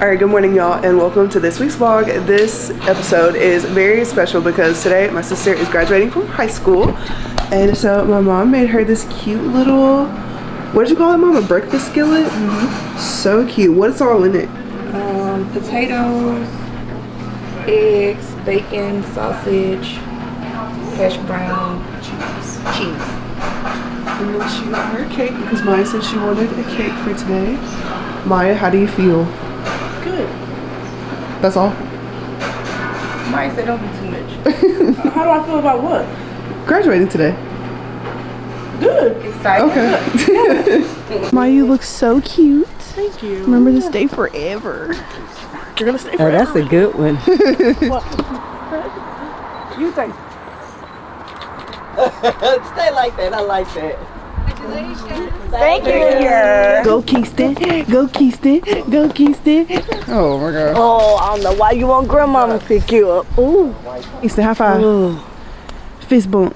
Alright, good morning y'all and welcome to this week's vlog. This episode is very special because today my sister is graduating from high school, and so my mom made her this cute little, what did you call it, Mom? A breakfast skillet? So cute. What's all in it? Potatoes, eggs, bacon, sausage, hash brown, cheese. And then she got her cake because Maya said she wanted a cake for today. Maya, how do you feel? Good. That's all? Maya said don't do too much. How do I feel about what? Graduating today. Good. Excited. Okay. Maya, you look so cute. Thank you. Remember to stay forever. You're gonna stay forever. Oh, that's a good one. What? You think? Stay like that. I like that. Thank you. Go Keyston, go Keyston, go Keyston. Oh my god. Oh, I don't know why you want grandma to pick you up. Ooh. Keyston, high five. Ooh. Fist bump.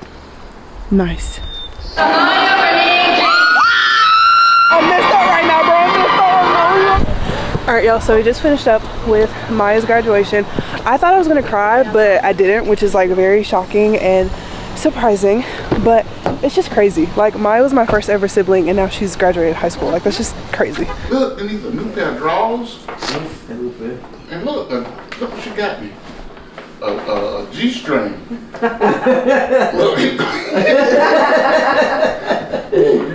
Nice. I'm messed up right now, bro. Alright y'all, so we just finished up with Maya's graduation. I thought I was gonna cry, but I didn't, which is like very shocking and surprising, but it's just crazy. Like, Maya was my first ever sibling and now she's graduated high school. Like, that's just crazy. Look, I need a new pair of drawers. And look what she got me. A G-string. Look. You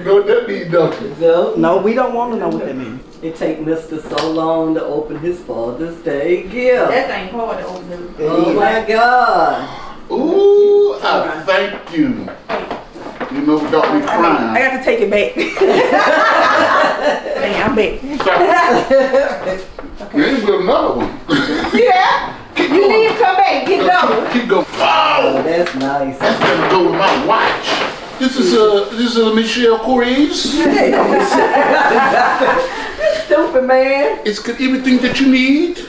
know what that means, don't you? No, we don't want to know what that means. It take Mr. so long to open his Father's Day gift. That ain't hard to open. Oh my God. Ooh, I thank you. You know what got me crying? I got to take it back. Hey, I'm back. Here's another one. Yeah. You need to come back. Get it over. Keep going. Wow. That's nice. That's gonna go with my watch. This is a Michelle Corey's. Stupid man. It's got everything that you need.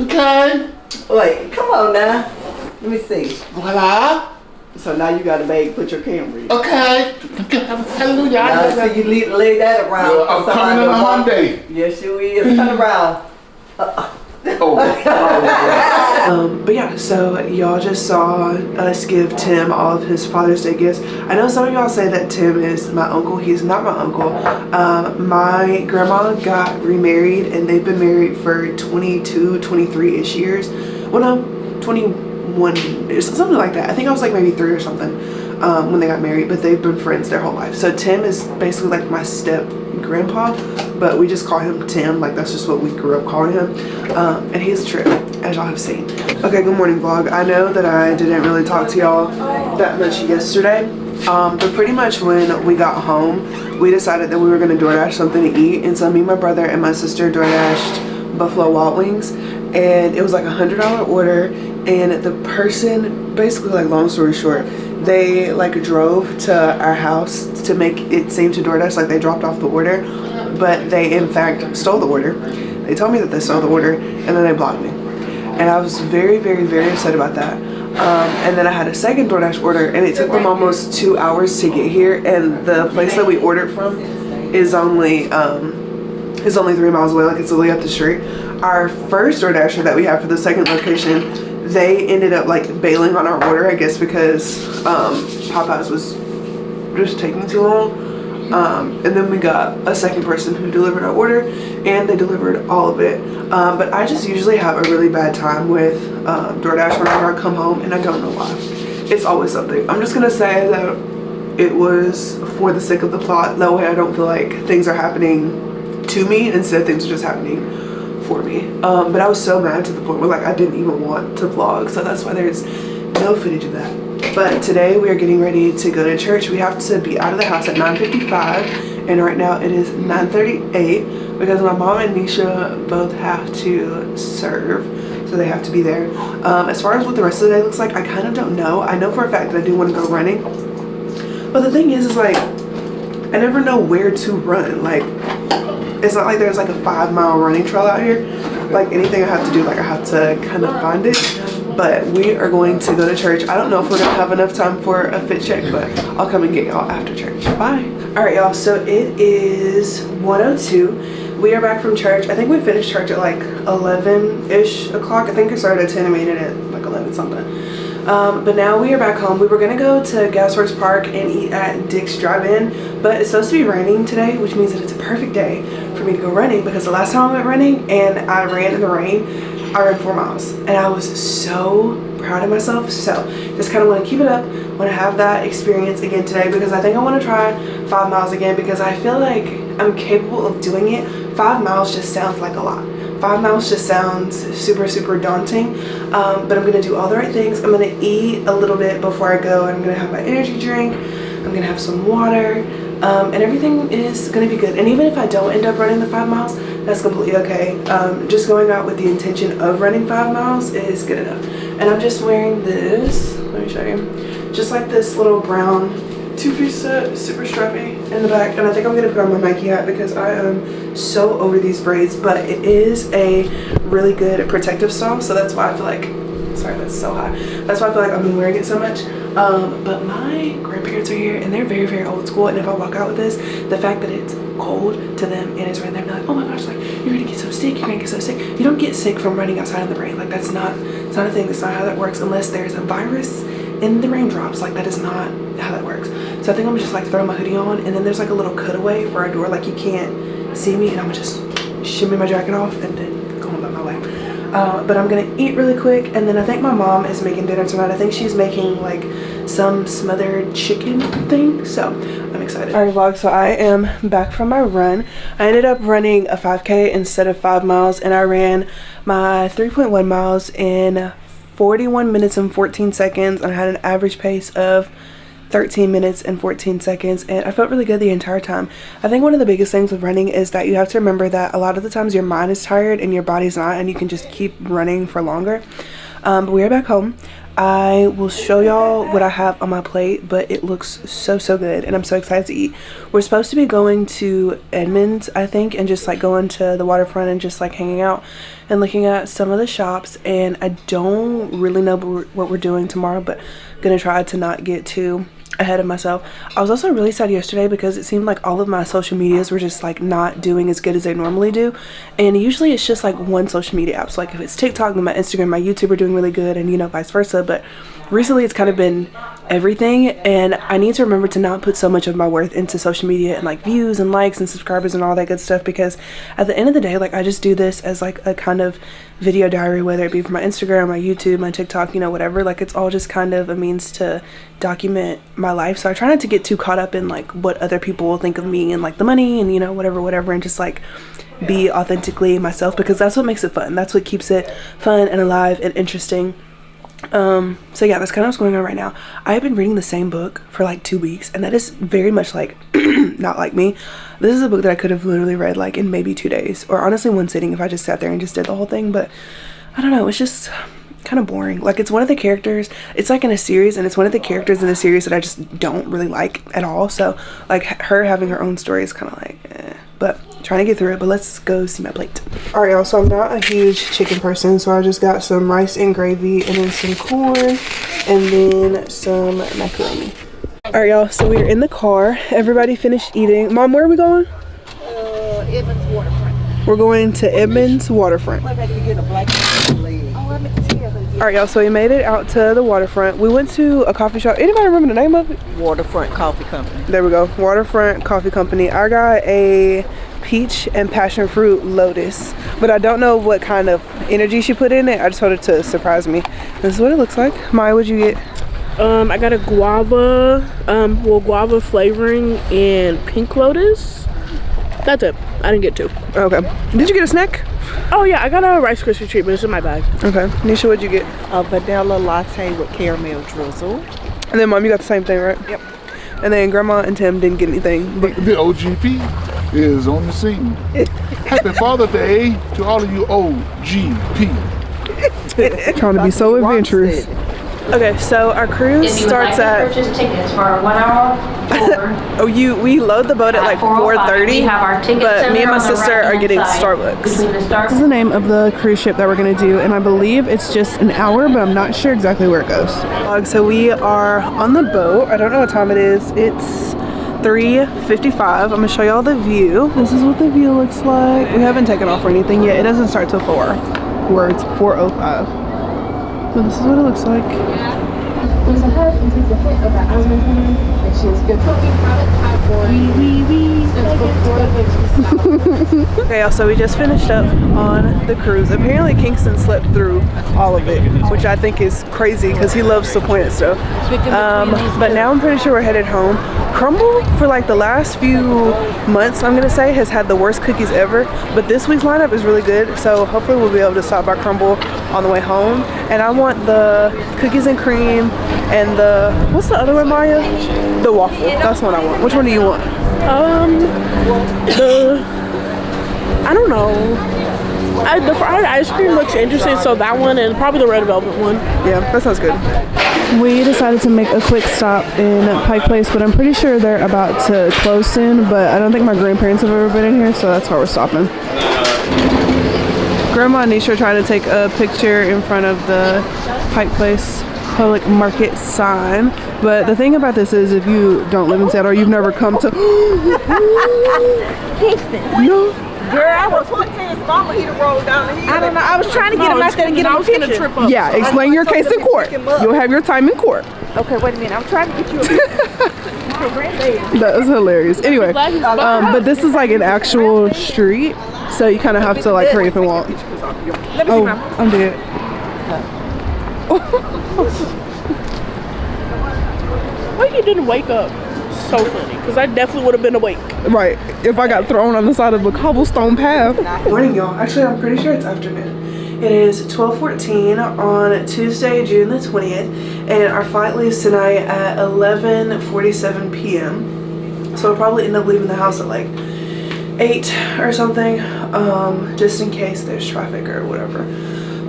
Okay. Wait, come on now. Let me see. Voila. So now you got a bag, put your camera in. Okay. Hallelujah. Now, so you lay that around. Yeah, I'm coming in a Hyundai. Yes, you is. Turn around. But yeah, so y'all just saw us give Tim all of his Father's Day gifts. I know some of y'all say that Tim is my uncle. He's not my uncle. My grandma got remarried and they've been married for 22, 23-ish years. Well, no, 21, something like that. I think I was like maybe 3 or something when they got married, but they've been friends their whole life. So Tim is basically like my step grandpa, but we just call him Tim. Like, that's just what we grew up calling him. And he's a trip, as y'all have seen. Okay, good morning vlog. I know that I didn't really talk to y'all that much yesterday, but pretty much when we got home, we decided that we were gonna DoorDash something to eat, and so me, my brother, and my sister DoorDashed Buffalo Wild Wings, and it was like $100 order, and the person, basically, like, long story short, they like drove to our house to make it seem to DoorDash like they dropped off the order, but they in fact stole the order. They told me that they stole the order and then they blocked me, and I was very, very, very upset about that. And then I had a second DoorDash order and it took them almost 2 hours to get here, and the place that we ordered from is only 3 miles away. Like, it's literally up the street. Our first DoorDasher that we had for the second location, they ended up like bailing on our order, I guess because Popeyes was just taking too long. And then we got a second person who delivered our order, and they delivered all of it. But I just usually have a really bad time with DoorDash whenever I come home, and I don't know why. It's always something. I'm just gonna say that it was for the sake of the plot. That way I don't feel like things are happening to me, instead things are just happening for me. But I was so mad to the point where like I didn't even want to vlog, so that's why there's no footage of that. But today we are getting ready to go to church. We have to be out of the house at 9:55, and right now it is 9:38 because my mom and Nisha both have to serve, so they have to be there. As far as what the rest of the day looks like, I kind of don't know. I know for a fact that I do want to go running, but the thing is like I never know where to run. Like, it's not like there's like a 5-mile running trail out here. Like, anything I have to do, like I have to kind of find it. But we are going to go to church. I don't know if we're gonna have enough time for a fit check, but I'll come and get y'all after church. Bye. All right, y'all, so it is 1:02. we are back from church. I think we finished church at like 11-ish o'clock. I think we started at 10 and made it at like 11 something. But now we are back home. We were gonna go to Gasworks Park and eat at Dick's Drive-In, but it's supposed to be raining today, which means that it's a perfect day for me to go running, because the last time I went running and I ran in the rain, I ran 4 miles and I was so proud of myself. So just kind of want to keep it up, want to have that experience again today, because I think I want to try 5 miles again, because I feel like I'm capable of doing it. 5 miles just sounds like a lot. 5 miles just sounds super daunting, but I'm gonna do all the right things. I'm gonna eat a little bit before I go, and I'm gonna have my energy drink, I'm gonna have some water, and everything is gonna be good. And even if I don't end up running the 5 miles, that's completely okay. Just going out with the intention of running 5 miles is good enough. And I'm just wearing this, let me show you, just like this little brown 2-piece set, super strappy in the back. And I think I'm gonna put on my Nike hat because I am so over these braids, but it is a really good protective style, so that's why I feel like, sorry, that's so high, that's why I feel like I've been wearing it so much. But my grandparents are here and they're very old school, and if I walk out with this, the fact that it's cold to them and it's right there, they're like, oh my gosh, like, you're gonna get so sick, you're gonna get so sick. You don't get sick from running outside in the rain. Like, it's not a thing. That's not how that works, unless there's a virus in the raindrops. Like, that is not how that works. So I think I'm just like throw my hoodie on, and then there's like a little cutaway for our door, like you can't see me, and I'm gonna just shimmy my jacket off and then go on about my way. But I'm gonna eat really quick, and then I think my mom is making dinner tonight. I think she's making like some smothered chicken thing, so I'm excited. Alright vlog, so I am back from my run. I ended up running a 5K instead of 5 miles, and I ran my 3.1 miles in 41 minutes and 14 seconds, and I had an average pace of 13 minutes and 14 seconds, and I felt really good the entire time. I think one of the biggest things with running is that you have to remember that a lot of the times your mind is tired and your body's not, and you can just keep running for longer. But we are back home. I will show y'all what I have on my plate, but it looks so good, and I'm so excited to eat. We're supposed to be going to Edmonds, I think, and just like going to the waterfront and just like hanging out and looking at some of the shops, and I don't really know what we're doing tomorrow, but I'm gonna try to not get too ahead of myself. I was also really sad yesterday because it seemed like all of my social medias were just like not doing as good as they normally do, and usually it's just like one social media app. So like if it's TikTok, then my Instagram, my YouTube are doing really good, and you know, vice versa. But recently it's kind of been everything, and I need to remember to not put so much of my worth into social media and like views and likes and subscribers and all that good stuff, because at the end of the day, like, I just do this as like a kind of video diary, whether it be for my Instagram, my YouTube, my TikTok, you know, whatever. Like, it's all just kind of a means to document my life. So I try not to get too caught up in like what other people will think of me and like the money and, you know, whatever, and just like be authentically myself, because that's what makes it fun. That's what keeps it fun and alive and interesting. So yeah, that's kind of what's going on right now. I have been reading the same book for like 2 weeks, and that is very much like not like me. This is a book that I could have literally read like in maybe 2 days, or honestly one sitting if I just sat there and just did the whole thing. But I don't know, it's just kind of boring. Like, it's one of the characters, it's like in a series, and it's one of the characters in the series that I just don't really like at all. So like her having her own story is kind of like but trying to get through it. But let's go see my plate. All right, y'all, so I'm not a huge chicken person, so I just got some rice and gravy, and then some corn, and then some macaroni. All right, y'all, so we're in the car. Everybody finished eating. Mom, where are we going? Edmonds Waterfront. We're going to Edmonds Waterfront. I got to get a black leg. Oh, let me tell you. All right, y'all, so we made it out to the waterfront. We went to a coffee shop. Anybody remember the name of it? Waterfront Coffee Company. There we go, Waterfront Coffee Company. I got a peach and passion fruit lotus, but I don't know what kind of energy she put in it. I just wanted it to surprise me. This is what it looks like. Maya, what'd you get? I got a guava, guava flavoring and pink lotus. That's it. I didn't get two. Okay. Did you get a snack? Oh yeah, I got a Rice Krispie treat, but it's in my bag. Okay. Nisha, what'd you get? A vanilla latte with caramel drizzle. And then Mom, you got the same thing, right? Yep. And then Grandma and Tim didn't get anything. But The OGP is on the scene. Happy Father's Day to all of you OGP. trying to be so adventurous. Okay, so our cruise starts at. Purchase tickets for a 1 hour tour. We load the boat at like 4:30. We have our ticket but center me and my on the sister are right-hand getting side. Starbucks. Between the This is the name of the cruise ship that we're gonna do, and I believe it's just an hour, but I'm not sure exactly where it goes. So we are on the boat. I don't know what time it is. It's 3:55. I'm gonna show y'all the view. This is what the view looks like. We haven't taken off or anything yet. It doesn't start till 4. Words 4:05. So this is what it looks like. Okay, y'all, so we just finished up on the cruise. Apparently Kingston slept through all of it, which I think is crazy because he loves to point at stuff. But now I'm pretty sure we're headed home. Crumble, for like the last few months, I'm gonna say, has had the worst cookies ever, but this week's lineup is really good, so hopefully we'll be able to stop by Crumble on the way home. And I want the cookies and cream and the, what's the other one, Maya? The waffle. That's what I want. Which one do you want? I don't know. The fried ice cream looks interesting, so that one and probably the red velvet one. Yeah, that sounds good. We decided to make a quick stop in Pike Place, but I'm pretty sure they're about to close soon, but I don't think my grandparents have ever been in here, so that's why we're stopping. Grandma and Nisha are trying to take a picture in front of the Pike Place Public Market sign, but the thing about this is if you don't live in Seattle or you've never come to Kingston. No. Girl, I was wanting his mama, he'd have rolled down the hill. I don't know. I was trying to get him out there and get him a picture. Trip up. Yeah, explain your case in court. You'll have your time in court. Okay, wait a minute. I'm trying to get you a picture. That was hilarious. Anyway, but this is like an actual street, so you kind of have to like hurry up and walk. Let me see, Oh, Mama. I'm dead. Why you didn't wake up? So funny, because I definitely would have been awake. Right, if I got thrown on the side of a cobblestone path. Morning, y'all. Actually, I'm pretty sure it's afternoon. It is 12:14 on Tuesday, June the 20th, and our flight leaves tonight at 11:47 p.m. So we'll probably end up leaving the house at like 8 or something, just in case there's traffic or whatever.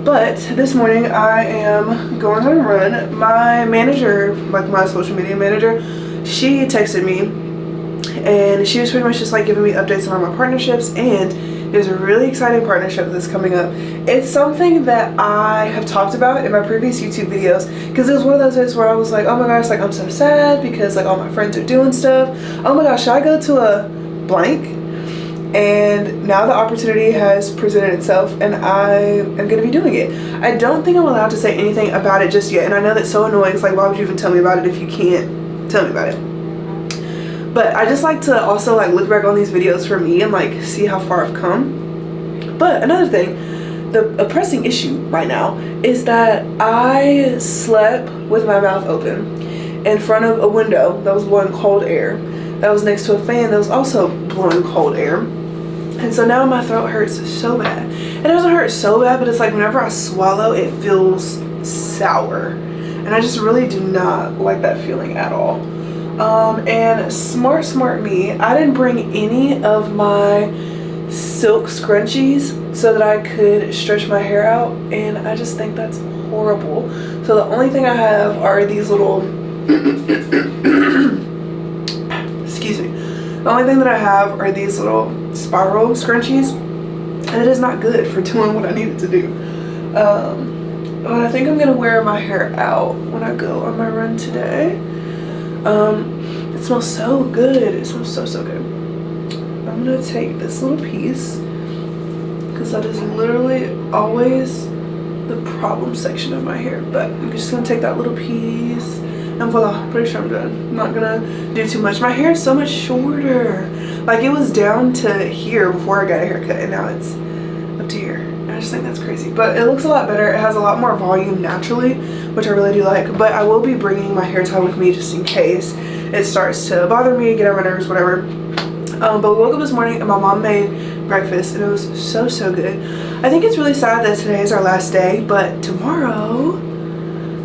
But this morning I am going on a run. My manager, like my social media manager, she texted me and she was pretty much just like giving me updates on my partnerships, and there's a really exciting partnership that's coming up. It's something that I have talked about in my previous YouTube videos, because it was one of those days where I was like, oh my gosh, like I'm so sad because like all my friends are doing stuff. Oh my gosh, should I go to a blank? And now the opportunity has presented itself and I am going to be doing it. I don't think I'm allowed to say anything about it just yet, and I know that's so annoying. It's like, why would you even tell me about it if you can't tell me about it? But I just like to also like look back on these videos for me and like see how far I've come. But another thing, a pressing issue right now is that I slept with my mouth open in front of a window that was blowing cold air, that was next to a fan that was also blowing cold air. And so now my throat hurts so bad. It doesn't hurt so bad, but it's like whenever I swallow, it feels sour. And I just really do not like that feeling at all. And smart me, I didn't bring any of my silk scrunchies so that I could stretch my hair out, and I just think that's horrible. So the only thing I have are these little excuse me. The only thing that I have are these little spiral scrunchies, and it is not good for doing what I needed to do. But I think I'm gonna wear my hair out when I go on my run today. It smells so good. It smells so good. I'm gonna take this little piece because that is literally always the problem section of my hair. But I'm just gonna take that little piece and voila, pretty sure I'm done. I'm not gonna do too much. My hair is so much shorter. Like it was down to here before I got a haircut, and now it's up to here. I just think that's crazy, but it looks a lot better. It has a lot more volume naturally, which I really do like. But I will be bringing my hair tie with me just in case it starts to bother me, get on my nerves, whatever. But we woke up this morning and my mom made breakfast and it was so good. I think it's really sad that today is our last day, but tomorrow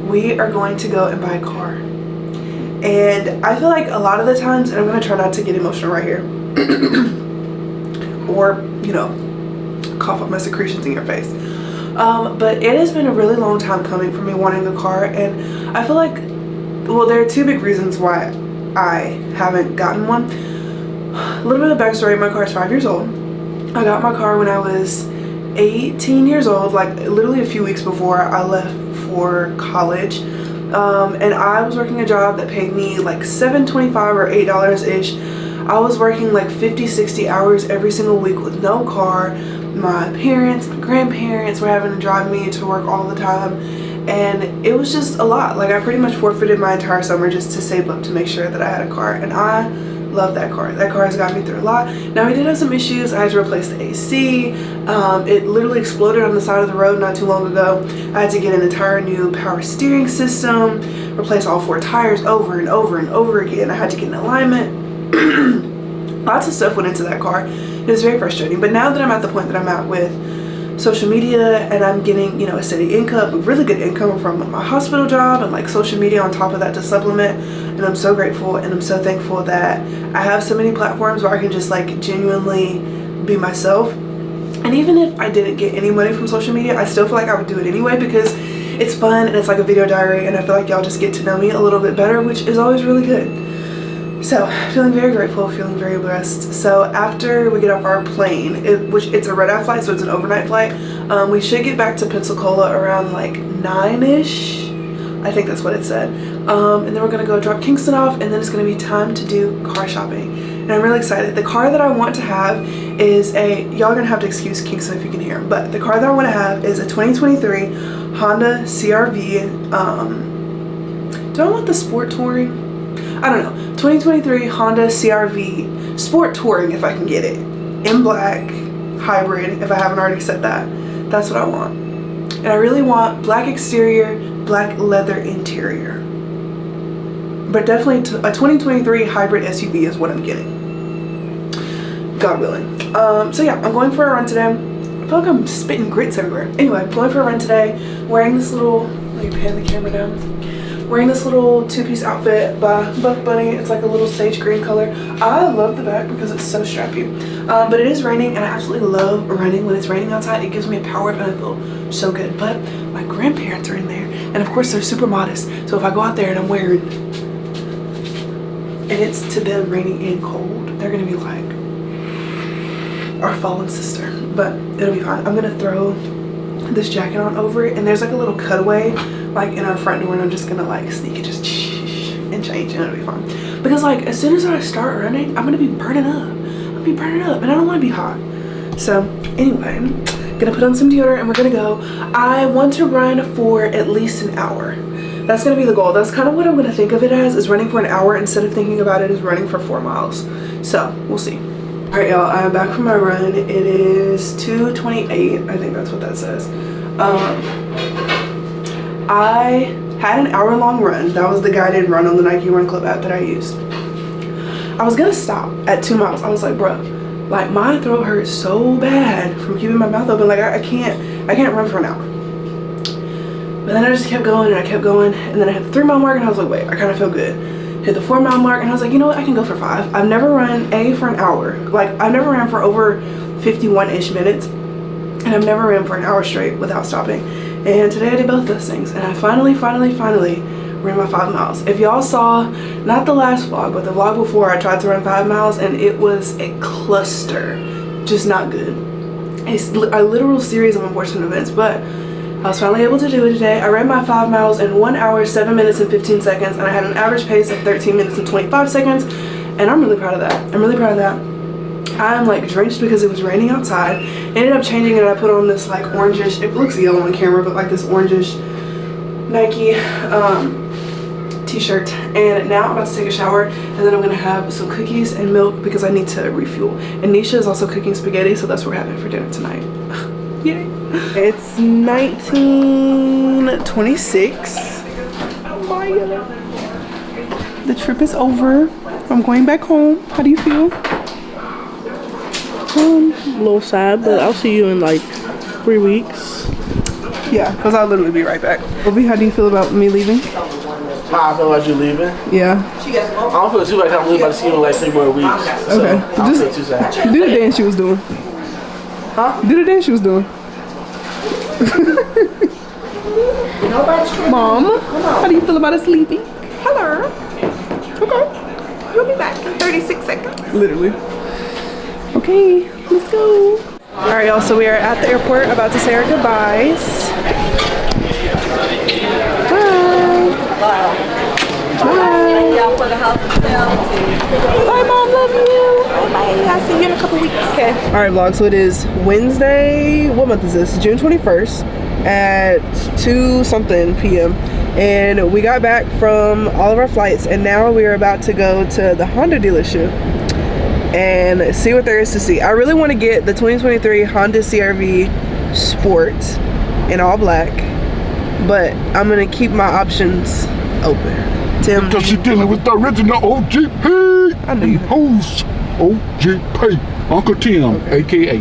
we are going to go and buy a car. And I feel like a lot of the times, and I'm gonna try not to get emotional right here or, you know, cough up my secretions in your face. But it has been a really long time coming for me wanting a car, and I feel like, well, there are two big reasons why I haven't gotten one. A little bit of backstory, my car is 5 years old. I got my car when I was 18 years old, like literally a few weeks before I left for college. and I was working a job that paid me like $7.25 or $8 ish. I was working like 50-60 hours every single week with no car. My parents, my grandparents were having to drive me to work all the time, and it was just a lot. Like, I pretty much forfeited my entire summer just to save up to make sure that I had a car, and I love that car. That car has got me through a lot. Now, we did have some issues. I had to replace the AC. It literally exploded on the side of the road not too long ago. I had to get an entire new power steering system, replace all 4 tires over and over and over again. I had to get an alignment. Lots of stuff went into that car. It was very frustrating. But now that I'm at the point that I'm at with social media, and I'm getting, you know, a steady income, a really good income from my hospital job, and like social media on top of that to supplement, and I'm so grateful and I'm so thankful that I have so many platforms where I can just like genuinely be myself. And even if I didn't get any money from social media, I still feel like I would do it anyway, because it's fun and it's like a video diary, and I feel like y'all just get to know me a little bit better, which is always really good. So, feeling very grateful, feeling very blessed. So after we get off our plane, which it's a red-eye flight, so it's an overnight flight, we should get back to Pensacola around like 9-ish. I think that's what it said. And then we're gonna go drop Kingston off, and then it's gonna be time to do car shopping. And I'm really excited. The car that I want to have is y'all are gonna have to excuse Kingston if you can hear him, but the car that I wanna have is a 2023 Honda CR-V. Do I want the Sport Touring? I don't know. 2023 Honda CR-V Sport Touring, if I can get it. In black, hybrid, if I haven't already said that. That's what I want. And I really want black exterior, black leather interior. But definitely a 2023 hybrid SUV is what I'm getting. God willing. So yeah, I'm going for a run today. I feel like I'm spitting grits everywhere. Anyway, I'm going for a run today, wearing this little, let me pan the camera down. Wearing this little 2-piece outfit by Buff Bunny. It's like a little sage green color. I love the back because it's so strappy. But it is raining, and I absolutely love running when it's raining outside. It gives me a power up and I feel so good. But my grandparents are in there, and of course they're super modest. So if I go out there and I'm wearing, and it's to them raining and cold, they're gonna be like our fallen sister. But it'll be fine. I'm gonna throw this jacket on over it, and there's like a little cutaway like in our front door, and I'm just gonna like sneak it just and change, and it'll be fine. Because like as soon as I start running, I'm gonna be burning up. And I don't want to be hot. So anyway, I'm gonna put on some deodorant and we're gonna go. I want to run for at least an hour. That's gonna be the goal. That's kind of what I'm gonna think of it as, is running for an hour instead of thinking about it as running for 4 miles. So we'll see. All right, y'all, I am back from my run. It is 2:28. I think that's what that says. I had an hour-long run. That was the guided run on the Nike Run Club app that I used. I was gonna stop at 2 miles. I was like, bruh, like my throat hurts so bad from keeping my mouth open. Like I can't run for an hour. But then I just kept going and I kept going, and then I hit the 3 mile mark and I was like, wait, I kind of feel good. Hit the 4 mile mark and I was like, you know what, I can go for 5. I've never run for an hour. Like I've never ran for over 51-ish minutes, and I've never ran for an hour straight without stopping. And today I did both those things, and I finally ran my 5 miles. If y'all saw, not the last vlog, but the vlog before, I tried to run 5 miles and it was a cluster. Just not good. It's a literal series of unfortunate events, but I was finally able to do it today. I ran my 5 miles in 1 hour, 7 minutes and 15 seconds, and I had an average pace of 13 minutes and 25 seconds, and I'm really proud of that. I'm really proud of that. I'm like drenched because it was raining outside. Ended up changing it. I put on this like orangish, it looks yellow on camera, but like this orangish Nike t-shirt. And now I'm about to take a shower, and then I'm gonna have some cookies and milk because I need to refuel. And Nisha is also cooking spaghetti, so that's what we're having for dinner tonight. Yay. It's 19:26. Oh my God. The trip is over. I'm going back home. How do you feel? A little sad, but I'll see you in like 3 weeks. Yeah, because I'll literally be right back. Obi, how do you feel about me leaving? How I feel about you leaving? Yeah. I don't feel too bad. I'm leaving about to see you in like 3 more weeks. So Okay. I don't feel too sad. Do the dance she was doing. Huh? Do the dance she was doing. Mom, how do you feel about us leaving? Hello. Okay. You'll be back in 36 seconds. Literally. Okay, let's go. All right, y'all, so we are at the airport about to say our goodbyes. Bye. loud. Bye. Y'all for the hospitality. Bye, Mom. Love you. Bye. I'll see you in a couple weeks. Okay. All right, vlog. So it is Wednesday. What month is this? June 21st at 2-something p.m. And we got back from all of our flights, and now we are about to go to the Honda dealership and see what there is to see. I really want to get the 2023 Honda CR-V Sport in all black, but I'm gonna keep my options open. Tim, Because you're dealing with the original OGP. I knew you. Who's OGP? Uncle Tim, AKA.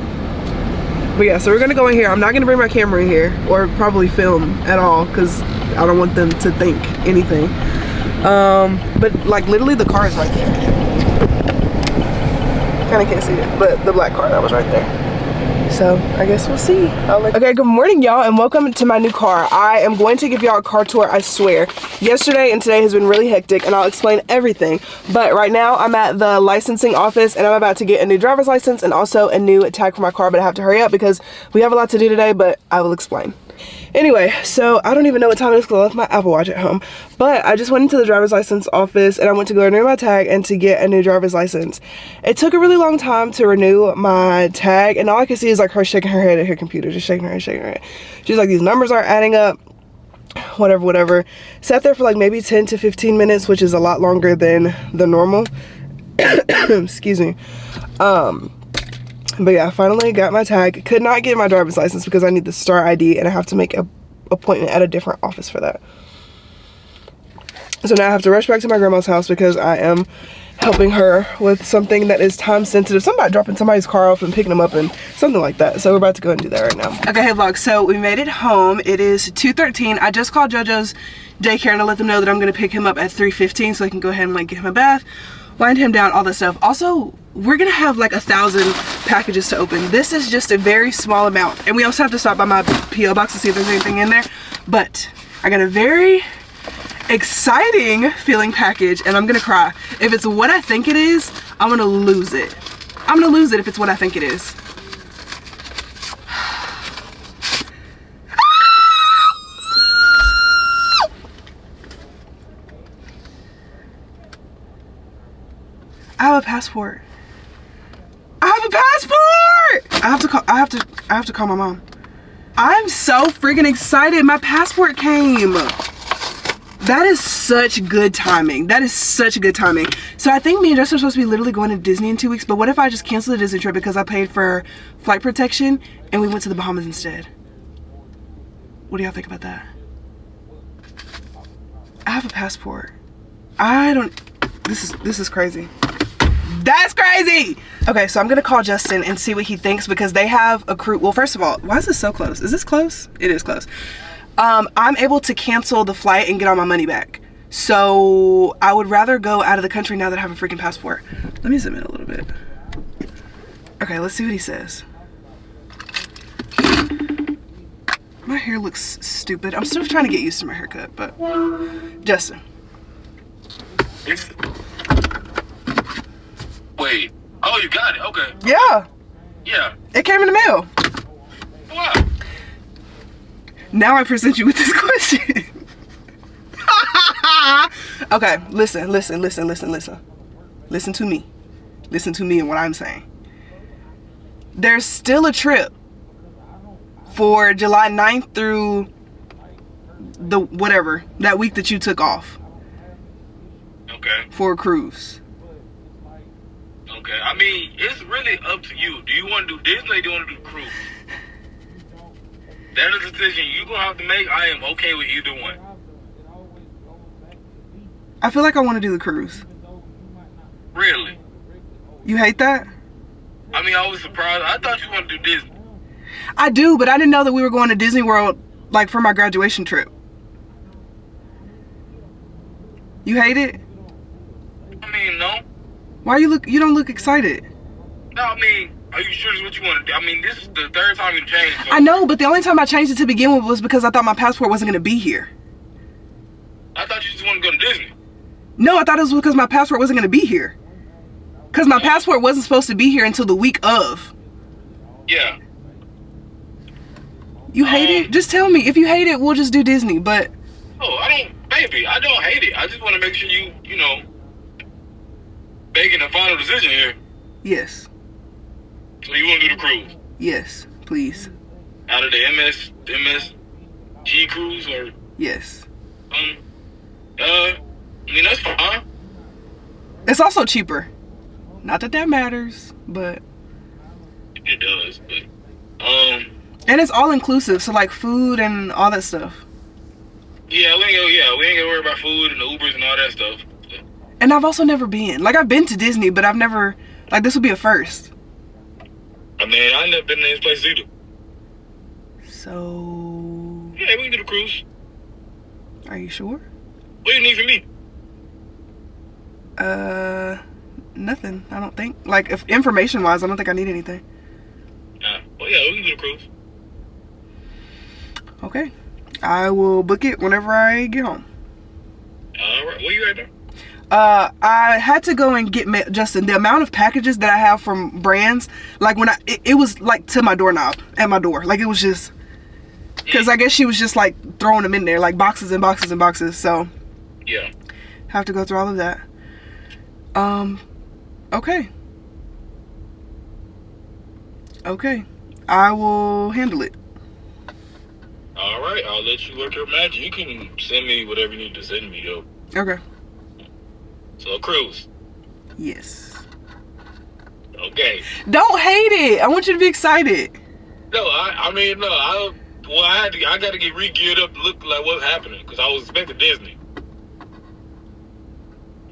But yeah, so we're gonna go in here. I'm not gonna bring my camera in here or probably film at all because I don't want them to think anything. But like literally the car is right there. Kind of can't see it, but the black car that was right there. So I guess we'll see. Okay, good morning y'all and welcome to my new car. I am going to give y'all a car tour, I swear. Yesterday and today has been really hectic and I'll explain everything. But right now I'm at the licensing office and I'm about to get a new driver's license and also a new tag for my car, but I have to hurry up because we have a lot to do today, but I will explain. Anyway, so I don't even know what time it is because I left my Apple Watch at home, but I just went into the driver's license office and I went to go renew my tag and to get a new driver's license. It took a really long time to renew my tag and all I could see is like her shaking her head at her computer, just shaking her head, shaking her head. She's like, these numbers aren't adding up, whatever. Sat there for like maybe 10 to 15 minutes, which is a lot longer than the normal. Excuse me. But yeah, I finally got my tag. Could not get my driver's license because I need the star ID and I have to make an appointment at a different office for that. So now I have to rush back to my grandma's house because I am helping her with something that is time sensitive. Somebody dropping somebody's car off and picking them up and something like that. So we're about to go and do that right now. Okay, hey vlog, so we made it home. It is 2:13. I just called JoJo's daycare and I let them know that I'm gonna pick him up at 3:15 so I can go ahead and like get him a bath, wind him down, all that stuff. Also, we're gonna have like 1,000 packages to open. This is just a very small amount. And we also have to stop by my P.O. box to see if there's anything in there. But I got a very exciting feeling package and I'm gonna cry. If it's what I think it is, I'm gonna lose it. I'm gonna lose it if it's what I think it is. I have a passport. I have a passport! I have to call my mom. I'm so freaking excited. My passport came. That is such good timing. That is such good timing. So I think me and Justin are supposed to be literally going to Disney in 2 weeks, but what if I just cancel the Disney trip because I paid for flight protection and we went to the Bahamas instead? What do y'all think about that? I have a passport. This is crazy. That's crazy! Okay, so I'm gonna call Justin and see what he thinks because they have a crew. Well, first of all, why is this so close? Is this close? It is close. I'm able to cancel the flight and get all my money back. So I would rather go out of the country now that I have a freaking passport. Let me zoom in a little bit. Okay, let's see what he says. My hair looks stupid. I'm still trying to get used to my haircut, but Justin. Wait. Oh, you got it. Okay. Yeah. Yeah. It came in the mail. Wow. Now I present you with this question. Okay, listen. Listen to me. Listen to me and what I'm saying. There's still a trip for July 9th through the whatever, that week that you took off. Okay. For a cruise. Okay. I mean, it's really up to you. Do you want to do Disney or do you want to do cruise? That is a decision you're going to have to make. I am okay with either one. I feel like I want to do the cruise. Really? You hate that? I mean, I was surprised. I thought you wanted to do Disney. I do, but I didn't know that we were going to Disney World like for my graduation trip. You hate it? I mean, no. Why you don't look excited? No, I mean, are you sure this is what you want to do? I mean, this is the third time you changed. So. I know, but the only time I changed it to begin with was because I thought my passport wasn't going to be here. I thought you just wanted to go to Disney. No, I thought it was because my passport wasn't going to be here. Because my passport wasn't supposed to be here until the week of. Yeah. You hate it? Just tell me. If you hate it, we'll just do Disney, but... Oh, I don't... maybe. I don't hate it. I just want to make sure you making a final decision here. Yes. So you want to do the cruise? Yes, please. Out of the MSG cruise or? Yes. I mean, that's fine. It's also cheaper. Not that that matters, but it does. But and it's all inclusive, so like food and all that stuff. Yeah, we ain't gonna worry about food and the Ubers and all that stuff. So. And I've also never been. Like, I've been to Disney, but I've never, like, this would be a first. I mean, I ain't never been to this place either. So yeah, we can do the cruise. Are you sure? What do you need from me? Nothing, I don't think. Like, if information wise, I don't think I need anything. Well, yeah, we can do the cruise. Okay. I will book it whenever I get home. Alright, where you at now? I had to go and get Justin, the amount of packages that I have from brands, like when it was like to my doorknob at my door. Like, it was just, because I guess she was just like throwing them in there, like boxes and boxes and boxes. So yeah, have to go through all of that. Okay. Okay, I will handle it. Alright, I'll let you work your magic. You can send me whatever you need to send me, though. Okay. So, a cruise. Yes. Okay. Don't hate it. I want you to be excited. No, I got to get re-geared up to look like what's happening, because I was expecting Disney.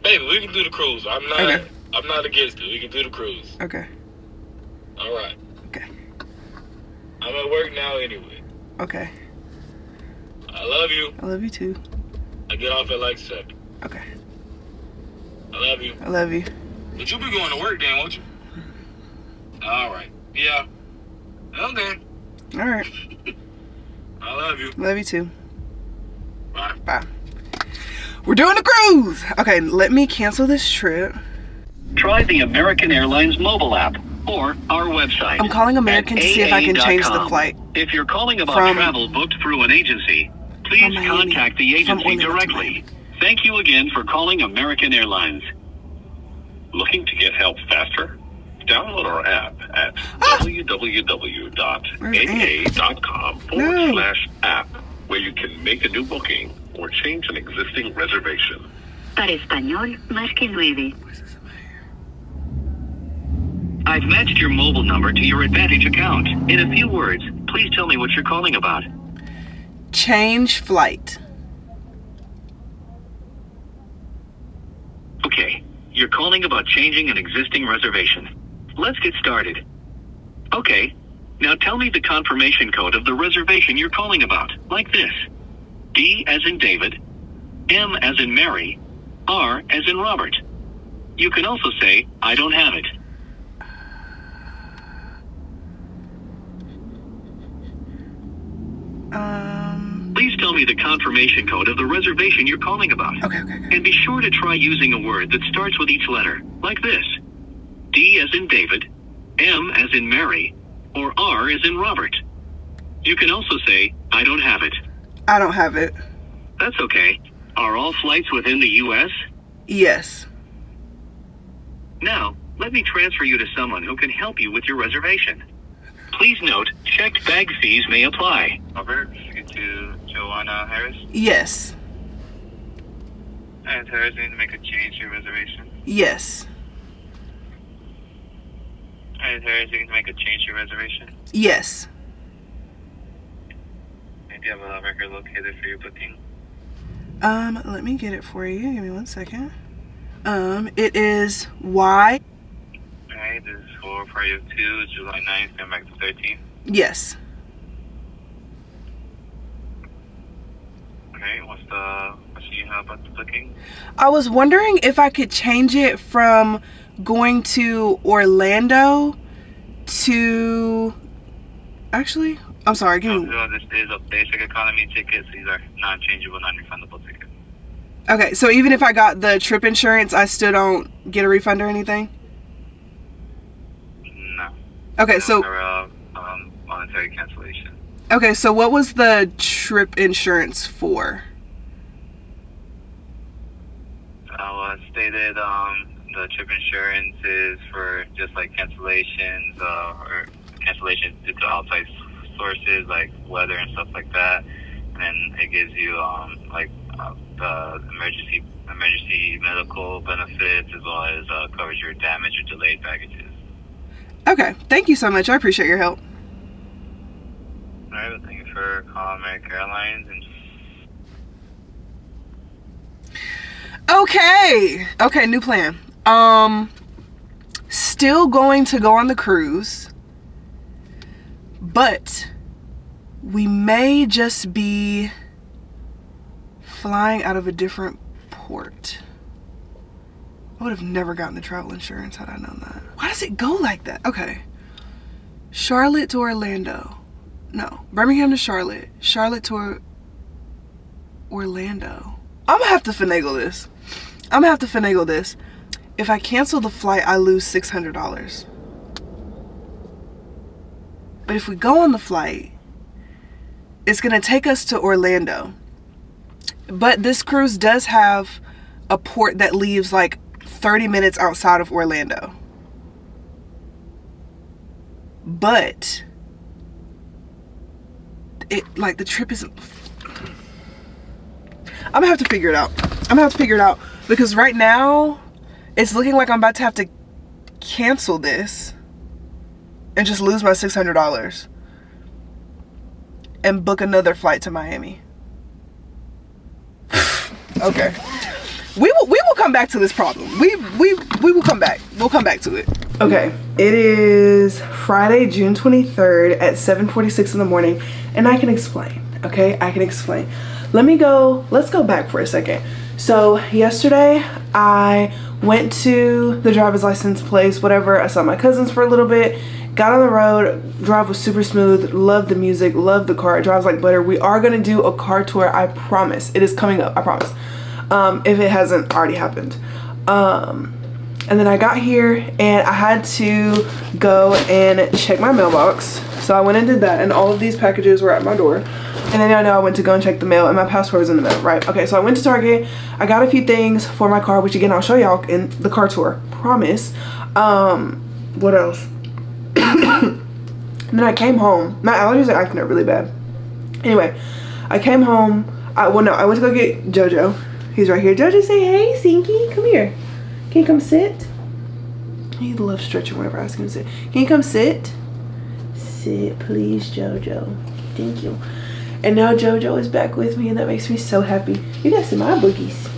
Baby, we can do the cruise. I'm not against it. We can do the cruise. Okay. Alright. Okay. I'm at work now anyway. Okay. I love you. I love you too. I get off at like 7. Okay. I love you. I love you. But you'll be going to work then, won't you? Alright. Yeah. Okay. Alright. I love you. Love you too. Bye. Bye. We're doing the cruise! Okay, let me cancel this trip. Try the American Airlines mobile app or our website. I'm calling American to see if I can change the aa.com. flight. If you're calling about travel booked through an agency, please contact the agency directly. Thank you again for calling American Airlines. Looking to get help faster? Download our app at www.aa.com/app, where you can make a new booking or change an existing reservation. Para español, marque 9. I've matched your mobile number to your Advantage account. In a few words, please tell me what you're calling about. Change flight. Okay, you're calling about changing an existing reservation. Let's get started. Okay, now tell me the confirmation code of the reservation you're calling about, like this. D as in David, M as in Mary, R as in Robert. You can also say, I don't have it. Please tell me the confirmation code of the reservation you're calling about. Okay. And be sure to try using a word that starts with each letter, like this. D as in David, M as in Mary, or R as in Robert. You can also say, I don't have it. I don't have it. That's okay. Are all flights within the U.S.? Yes. Now, let me transfer you to someone who can help you with your reservation. Please note, checked bag fees may apply. Robert, speak to Joanna Harris. Yes. And Harris, you need to make a change to your reservation. Yes. And Harris, you need to make a change to your reservation. Yes. And do you have a record located for your booking? Let me get it for you. Give me 1 second. It is Y. Alright, this is for Party of 2, July 9th and back to 13th. Yes. Okay, what's the question you have about the booking? I was wondering if I could change it from going to Orlando to... Actually, I'm sorry. Give me... This is a basic economy ticket, so these are non-changeable, non-refundable tickets. Okay, so even if I got the trip insurance, I still don't get a refund or anything? No. Okay, so... Voluntary cancellation. Okay, so what was the trip insurance for? calculated the trip insurance is for just like cancellations or cancellations due to outside sources like weather and stuff like that. And then it gives you the emergency medical benefits as well as covers your damaged or delayed baggages. Okay, thank you so much. I appreciate your help. All right, well, thank you for calling American Airlines. Okay, new plan. Still going to go on the cruise, but we may just be flying out of a different port. I would have never gotten the travel insurance had I known that. Why does it go like that? Okay. Charlotte to Orlando. No. Birmingham to Charlotte. Charlotte to Orlando. I'm gonna have to finagle this. If I cancel the flight, I lose $600. But if we go on the flight, it's gonna take us to Orlando. But this cruise does have a port that leaves like 30 minutes outside of Orlando. But the trip isn't. I'm gonna have to figure it out. Because right now it's looking like I'm about to have to cancel this and just lose my $600 and book another flight to Miami. Okay. We will come back to this problem. We will come back. We'll come back to it. Okay. It is Friday, June 23rd at 7:46 in the morning, and I can explain. Okay? I can explain. Let's go back for a second. So yesterday I went to the driver's license place, whatever. I saw my cousins for a little bit, got on the road. Drive was super smooth. Loved the music, loved the car. It drives like butter. We are gonna do a car tour, I promise. It is coming up, I promise. If it hasn't already happened. And then I got here and I had to go and check my mailbox. So I went and did that, and all of these packages were at my door. And then I know I went to go and check the mail, and my passport was in the mail, right? Okay, so I went to Target. I got a few things for my car, which again, I'll show y'all in the car tour, promise. What else? And then I came home. My allergies are acting up really bad. Anyway, I came home. I went to go get JoJo. He's right here. JoJo, say hey, Sinky. Come here. Can you come sit? He loves stretching whenever I ask him to sit. Can you come sit? Sit, please, JoJo. Thank you. And now JoJo is back with me, and that makes me so happy. You got some my boogies.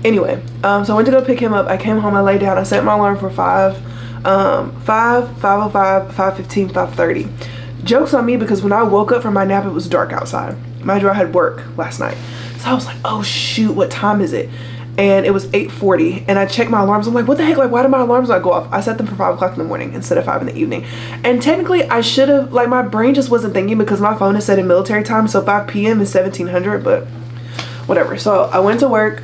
Anyway, so I went to go pick him up. I came home, I laid down, I set my alarm for 5, 5:05, 5:15, 5:30. Joke's on me, because when I woke up from my nap, it was dark outside. Mind you, I had work last night. So I was like, oh shoot, what time is it? And it was 8:40, and I checked my alarms. I'm like, what the heck? Like, why did my alarms not go off? I set them for 5 o'clock in the morning instead of 5 in the evening. And technically, I should have, like, my brain just wasn't thinking because my phone is set in military time, so 5 p.m. is 1700, but whatever. So I went to work.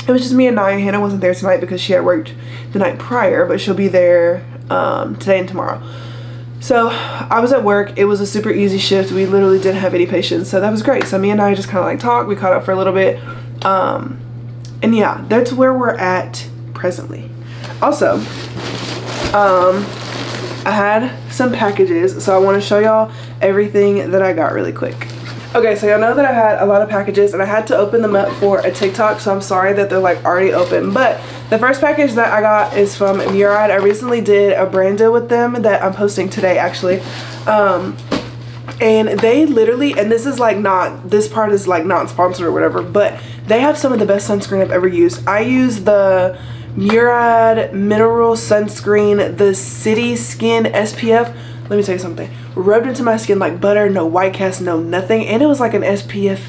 It was just me and Naya. Hannah wasn't there tonight because she had worked the night prior, but she'll be there today and tomorrow. So I was at work. It was a super easy shift. We literally didn't have any patients, so that was great. So me and Naya just kind of like talked. We caught up for a little bit. And yeah, that's where we're at presently. Also, I had some packages, so I want to show y'all everything that I got really quick. Okay, so y'all know that I had a lot of packages, and I had to open them up for a TikTok, so I'm sorry that they're like already open. But the first package that I got is from Murad. I recently did a brand deal with them that I'm posting today, actually. And they literally, and this is like not, this part is like not sponsored or whatever, but they have some of the best sunscreen I've ever used. I use the Murad Mineral Sunscreen, the City Skin SPF. Let me tell you something. Rubbed into my skin like butter, no white cast, no nothing. And it was like an SPF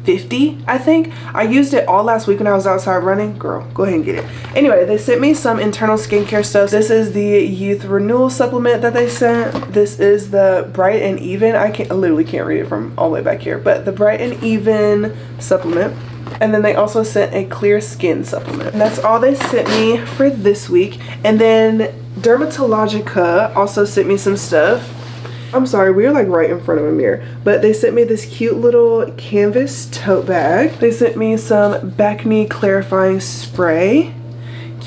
50, I think. I used it all last week when I was outside running. Girl, go ahead and get it. Anyway, they sent me some internal skincare stuff. This is the Youth Renewal Supplement that they sent. This is the Bright and Even. I literally can't read it from all the way back here. But the Bright and Even supplement. And then they also sent a clear skin supplement. And that's all they sent me for this week. And then Dermatologica also sent me some stuff. I'm sorry, we are like right in front of a mirror, but they sent me this cute little canvas tote bag. They sent me some Back Me clarifying spray.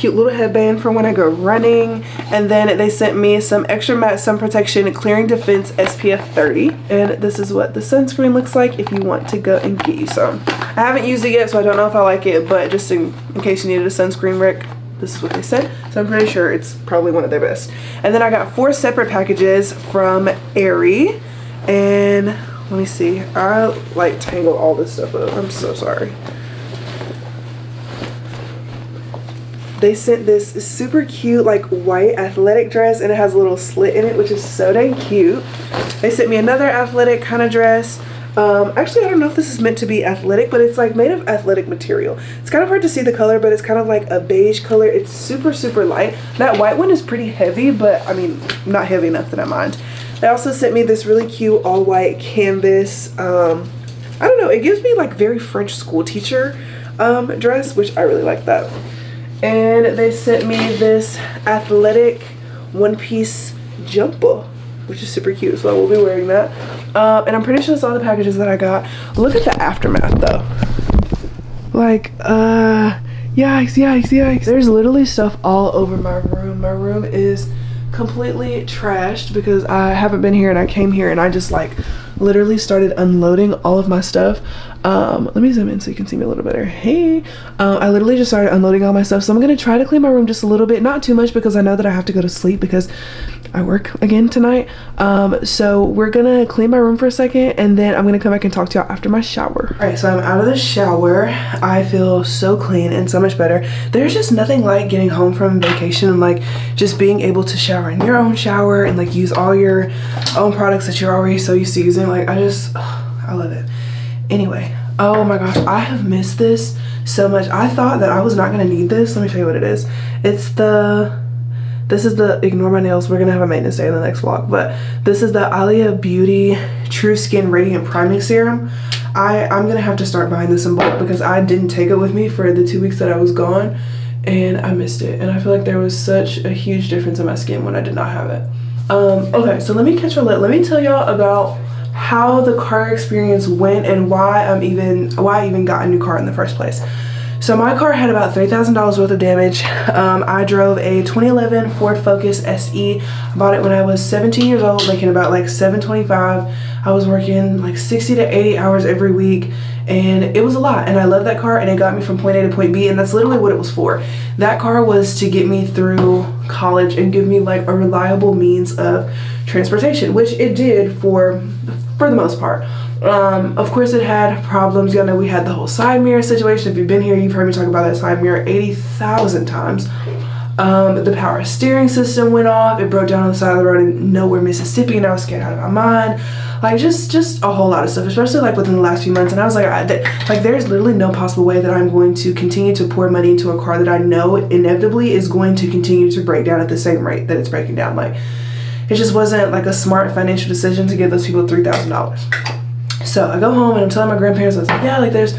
cute little headband for when I go running. And then they sent me some extra matte sun protection clearing defense SPF 30. And this is what the sunscreen looks like if you want to go and get you some. I haven't used it yet, so I don't know if I like it, but just in case you needed a sunscreen, Rick, this is what they said. So I'm pretty sure it's probably one of their best. And then I got 4 separate packages from Aerie. And let me see. I like tangled all this stuff up. I'm so sorry. They sent this super cute like white athletic dress, and it has a little slit in it, which is so dang cute. They sent me another athletic kind of dress. Actually, I don't know if this is meant to be athletic, but it's like made of athletic material. It's kind of hard to see the color, but it's kind of like a beige color. It's super, super light. That white one is pretty heavy, but I mean, not heavy enough that I mind. They also sent me this really cute all white canvas. I don't know, it gives me like very French school teacher dress, which I really like that. And they sent me this athletic one-piece jumper, which is super cute, so I will be wearing that. And I'm pretty sure that's all the packages that I got. Look at the aftermath though. Like, yikes, yikes, yikes. There's literally stuff all over my room. My room is completely trashed because I haven't been here, and I came here and I just like literally started unloading all of my stuff. Let me zoom in so you can see me a little better. Hey, I literally just started unloading all my stuff, so I'm gonna try to clean my room just a little bit, not too much because I know that I have to go to sleep because I work again tonight. So we're gonna clean my room for a second, and then I'm gonna come back and talk to y'all after my shower. All right, so I'm out of the shower. I feel so clean and so much better. There's just nothing like getting home from vacation and like just being able to shower in your own shower and like use all your own products that you're already so used to using. Like I love it. Anyway, oh my gosh, I have missed this so much. I thought that I was not gonna need this. Let me show you what it is. This is the, ignore my nails, we're gonna have a maintenance day in the next vlog, but this is the Alia Beauty True Skin Radiant Priming Serum. I'm gonna have to start buying this in bulk because I didn't take it with me for the 2 weeks that I was gone, and I missed it. And I feel like there was such a huge difference in my skin when I did not have it. Okay, so let me catch your lip. Let me tell y'all about how the car experience went and why I even got a new car in the first place. So my car had about $3,000 worth of damage. I drove a 2011 Ford Focus SE. I bought it when I was 17 years old, making about like $725. I was working like 60 to 80 hours every week, and it was a lot. And I love that car, and it got me from point A to point B, and that's literally what it was for. That car was to get me through college and give me like a reliable means of transportation, which it did for the most part. Of course it had problems. You know, we had the whole side mirror situation. If you've been here, you've heard me talk about that side mirror 80,000 times. The power steering system went off. It broke down on the side of the road in nowhere, Mississippi, and I was scared out of my mind. Like just a whole lot of stuff, especially like within the last few months. And I was like, there's literally no possible way that I'm going to continue to pour money into a car that I know inevitably is going to continue to break down at the same rate that it's breaking down. Like, it just wasn't like a smart financial decision to give those people $3,000. So I go home and I'm telling my grandparents, I was like, yeah, like there's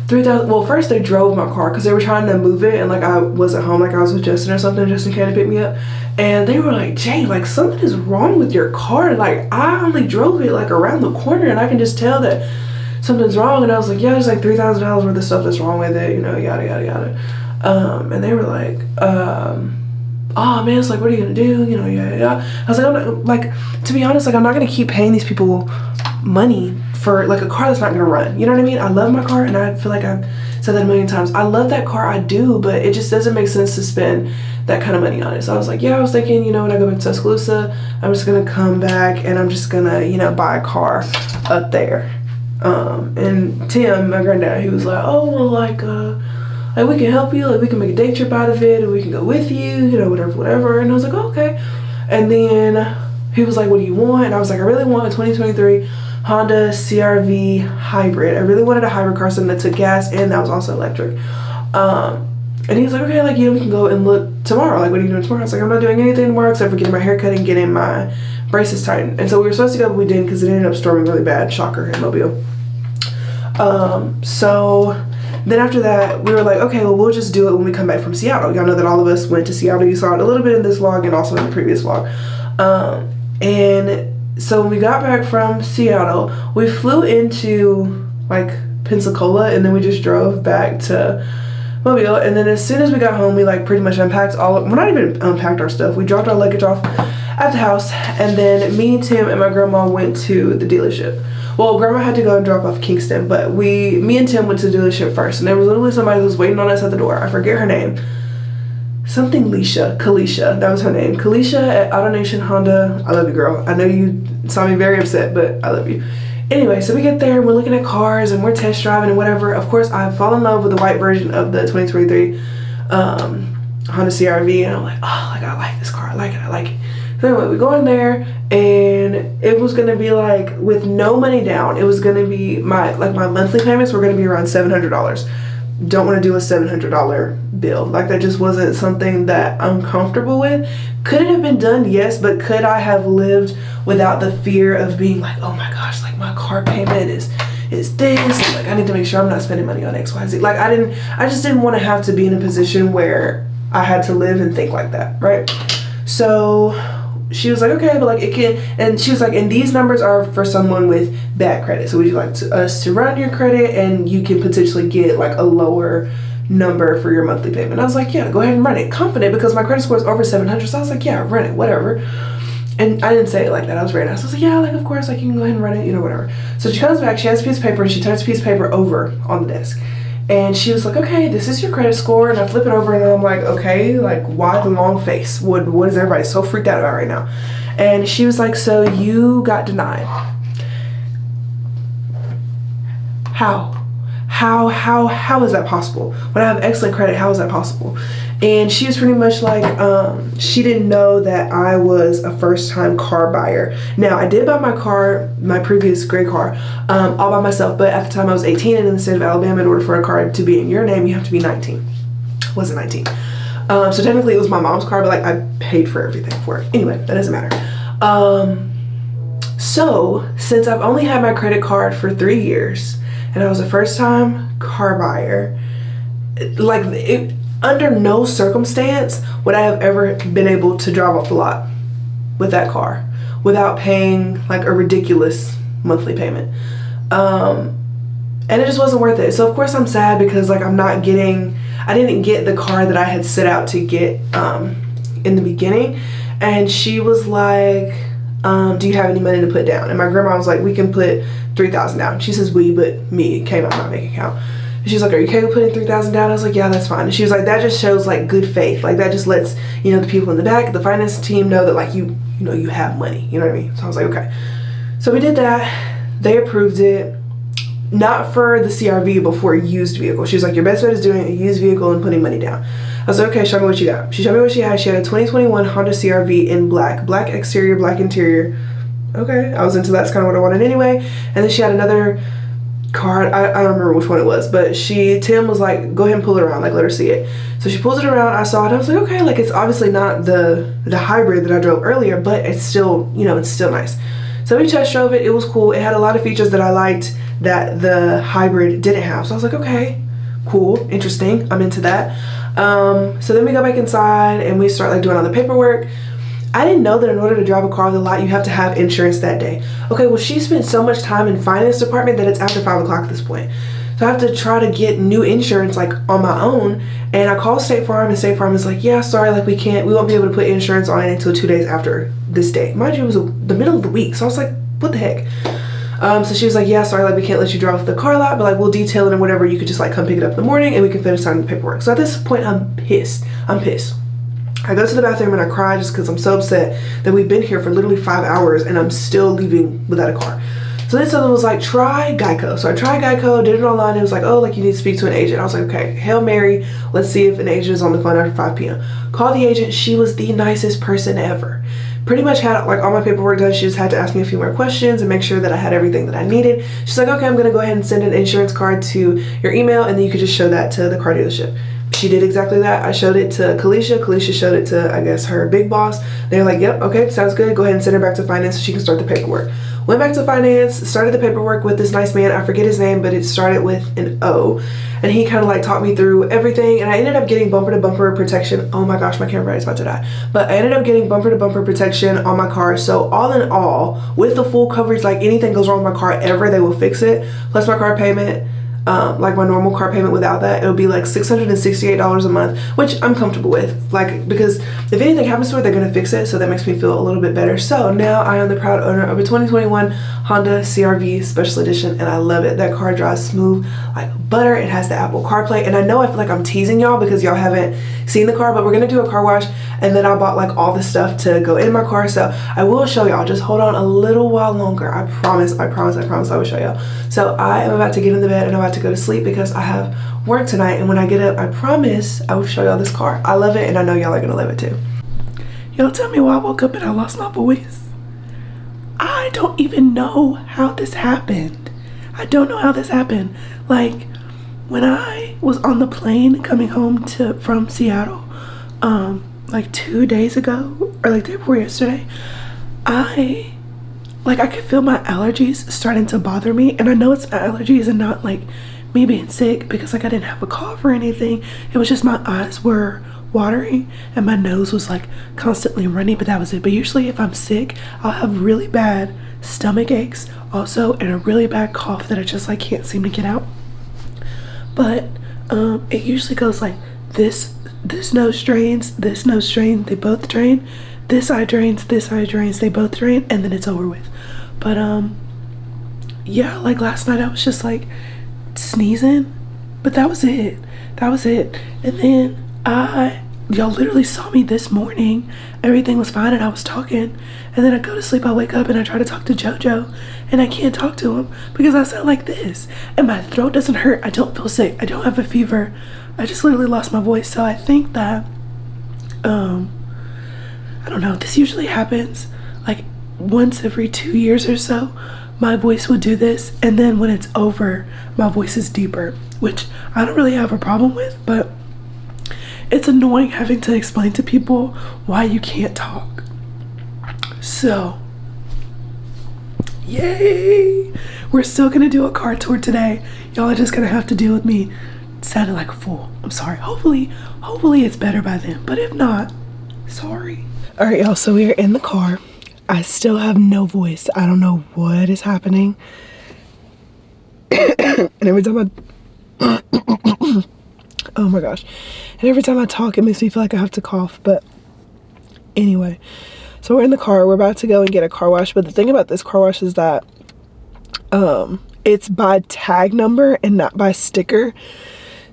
$3,000. Well, first they drove my car because they were trying to move it, and like I wasn't home, like I was with Justin or something. Justin came to pick me up, and they were like, Jay, like something is wrong with your car. Like I only drove it like around the corner, and I can just tell that something's wrong. And I was like, yeah, there's like $3,000 worth of stuff that's wrong with it, you know, yada yada yada. And they were like, oh man, it's like, what are you gonna do? You know, yeah. I was like, I'm not, like, to be honest, like I'm not gonna keep paying these people money for like a car that's not gonna run. You know what I mean? I love my car, and I feel like I've said that a million times. I love that car, I do, but it just doesn't make sense to spend that kind of money on it. So I was like, yeah, I was thinking, you know, when I go back to Tuscaloosa, I'm just gonna come back and I'm just gonna, you know, buy a car up there. And Tim, my granddad, he was like, oh, well, like we can help you, like we can make a day trip out of it, and we can go with you, you know, whatever. And I was like, oh, okay. And then he was like, what do you want? And I was like, I really want a 2023 Honda CR-V hybrid. I really wanted a hybrid car, something that took gas and that was also electric. And he was like, okay, like, you know, we can go and look tomorrow. Like, what are you doing tomorrow? I was like, I'm not doing anything tomorrow except for getting my hair cut and getting my braces tightened. And so we were supposed to go, but we didn't because it ended up storming really bad. Shocker in Mobile. So then after that, we were like, okay, well, we'll just do it when we come back from Seattle. Y'all know that all of us went to Seattle. You saw it a little bit in this vlog and also in the previous vlog. And so when we got back from Seattle, we flew into like Pensacola, and then we just drove back to Mobile. And then as soon as we got home, we like pretty much unpacked we're not even unpacked our stuff. We dropped our luggage off at the house, and then me, Tim, and my grandma went to the dealership. Well, grandma had to go and drop off Kingston, but me and Tim went to the dealership first, and there was literally somebody who was waiting on us at the door. I forget her name. Something Kalisha, that was her name. Kalisha at AutoNation Honda. I love you, girl. I know you saw me very upset, but I love you. Anyway, so we get there and we're looking at cars and we're test driving and whatever. Of course, I fall in love with the white version of the 2023 Honda CR-V, and I'm like, oh, like I like this car. I like it. So anyway, we go in there, and it was gonna be like, with no money down, it was gonna be my monthly payments were gonna be around $700. Don't want to do a $700 bill. Like, that just wasn't something that I'm comfortable with. Could it have been done? Yes, but could I have lived without the fear of being like, oh my gosh, like my car payment is this, and like I need to make sure I'm not spending money on XYZ. Like I just didn't want to have to be in a position where I had to live and think like that, right? So she was like, okay, but like it can, and she was like, and these numbers are for someone with bad credit. So would you like us to run your credit, and you can potentially get like a lower number for your monthly payment? I was like, yeah, go ahead and run it. Confident, because my credit score is over 700. So I was like, yeah, run it, whatever. And I didn't say it like that. I was very nice. I was like, yeah, like of course, like you can go ahead and run it, you know, whatever. So she comes back, she has a piece of paper, and she turns a piece of paper over on the desk. And she was like, okay, this is your credit score. And I flip it over, and I'm like, okay, like why the long face? What is everybody so freaked out about right now? And she was like, so you got denied. How is that possible? When I have excellent credit, how is that possible? And she was pretty much like, she didn't know that I was a first-time car buyer. Now, I did buy my car, my previous gray car, all by myself, but at the time I was 18, and in the state of Alabama, in order for a car to be in your name, you have to be 19. I wasn't 19. So technically it was my mom's car, but like I paid for everything for it. Anyway, that doesn't matter. So since I've only had my credit card for 3 years, and I was a first-time car buyer, like under no circumstance would I have ever been able to drive off the lot with that car without paying like a ridiculous monthly payment. And it just wasn't worth it. So of course I'm sad, because like I didn't get the car that I had set out to get in the beginning. And she was like, do you have any money to put down? And my grandma was like, we can put $3,000 down. She says we, but me, it came out of my bank account. And she's like, are you okay with putting $3,000 down? I was like, yeah, that's fine. And she was like, that just shows like good faith. Like that just lets, you know, the people in the back, the finance team know that like you know, you have money, you know what I mean? So I was like, okay. So we did that. They approved it. Not for the CR-V, but for a used vehicle. She was like, your best bet is doing a used vehicle and putting money down. I was like, okay, show me what you got. She showed me what she had. She had a 2021 Honda CR-V in black exterior, black interior. Okay, I was into that. That's kind of what I wanted anyway. And then she had another car. I don't remember which one it was, but Tim was like, go ahead and pull it around, like let her see it. So she pulls it around. I saw it. I was like, okay, like it's obviously not the hybrid that I drove earlier, but it's still, you know, it's still nice. So we test drove it. It was cool. It had a lot of features that I liked that the hybrid didn't have. So I was like, okay, cool, interesting. I'm into that. So then we go back inside and we start like doing all the paperwork. I didn't know that in order to drive a car on the lot, you have to have insurance that day. Okay, well, she spent so much time in finance department that it's after 5 o'clock at this point. So I have to try to get new insurance like on my own. And I call State Farm, and State Farm is like, yeah, sorry, like we won't be able to put insurance on it until 2 days after this date. Mind you, it was the middle of the week. So I was like, what the heck? So she was like, yeah, sorry, like we can't let you drive off the car lot, but like we'll detail it and whatever. You could just like come pick it up in the morning and we can finish signing the paperwork. So at this point, I'm pissed. I go to the bathroom and I cry just because I'm so upset that we've been here for literally 5 hours and I'm still leaving without a car. So then someone was like, try Geico. So I tried Geico, did it online. It was like, oh, like you need to speak to an agent. I was like, okay, Hail Mary. Let's see if an agent is on the phone after 5 p.m. Call the agent. She was the nicest person ever. Pretty much had like all my paperwork done. She just had to ask me a few more questions and make sure that I had everything that I needed. She's like, okay, I'm going to go ahead and send an insurance card to your email, and then you could just show that to the car dealership. She did exactly that. I showed it to Kalisha. Kalisha showed it to, I guess, her big boss. They were like, yep, okay, sounds good. Go ahead and send her back to finance so she can start the paperwork. Went back to finance, started the paperwork with this nice man. I forget his name, but it started with an O. And he kind of like taught me through everything. And I ended up getting bumper to bumper protection. Oh my gosh, my camera is about to die. But I ended up getting bumper to bumper protection on my car. So all in all, with the full coverage, like anything goes wrong with my car ever, they will fix it. Plus my car payment. like my normal car payment without that, it would be like $668 a month, which I'm comfortable with, like, because if anything happens to it, they're gonna fix it, so that makes me feel a little bit better. So now I am the proud owner of a 2021 Honda CR-V Special Edition, and I love it. That car drives smooth like butter. It has the Apple CarPlay, and I know I feel like I'm teasing y'all because y'all haven't seen the car, but we're gonna do a car wash, and then I bought like all the stuff to go in my car, so I will show y'all. Just hold on a little while longer. I promise I will show y'all. So I am about to get in the bed and I'm about to go to sleep because I have work tonight, and when I get up, I promise I will show y'all this car. I love it, and I know y'all are gonna love it too. Y'all tell me why I woke up and I lost my voice. I don't even know how this happened. I don't know how this happened. Like, when I was on the plane coming home from Seattle, like 2 days ago, or like the day before yesterday, I could feel my allergies starting to bother me, and I know it's allergies and not like me being sick, because like I didn't have a cough or anything. It was just my eyes were watering and my nose was like constantly running, but that was it. But usually if I'm sick, I'll have really bad stomach aches also, and a really bad cough that I just like can't seem to get out. But it usually goes like this nose drains, this nose drains, they both drain, this eye drains, this eye drains, they both drain, and then it's over with. But yeah, like last night I was just like sneezing, but that was it. And then y'all literally saw me this morning. Everything was fine and I was talking, and then I go to sleep, I wake up and I try to talk to JoJo, and I can't talk to him because I sound like this, and my throat doesn't hurt. I don't feel sick. I don't have a fever. I just literally lost my voice. So I think that I don't know, this usually happens like once every 2 years or so. My voice would do this, and then when it's over, my voice is deeper, which I don't really have a problem with, but it's annoying having to explain to people why you can't talk. So, yay! We're still gonna do a car tour today. Y'all are just gonna have to deal with me sounding like a fool. I'm sorry. Hopefully it's better by then, but if not, sorry. All right, y'all, so we are in the car. I still have no voice. I don't know what is happening. And every time oh my gosh. And every time I talk, it makes me feel like I have to cough. But anyway, so we're in the car. We're about to go and get a car wash. But the thing about this car wash is that it's by tag number and not by sticker.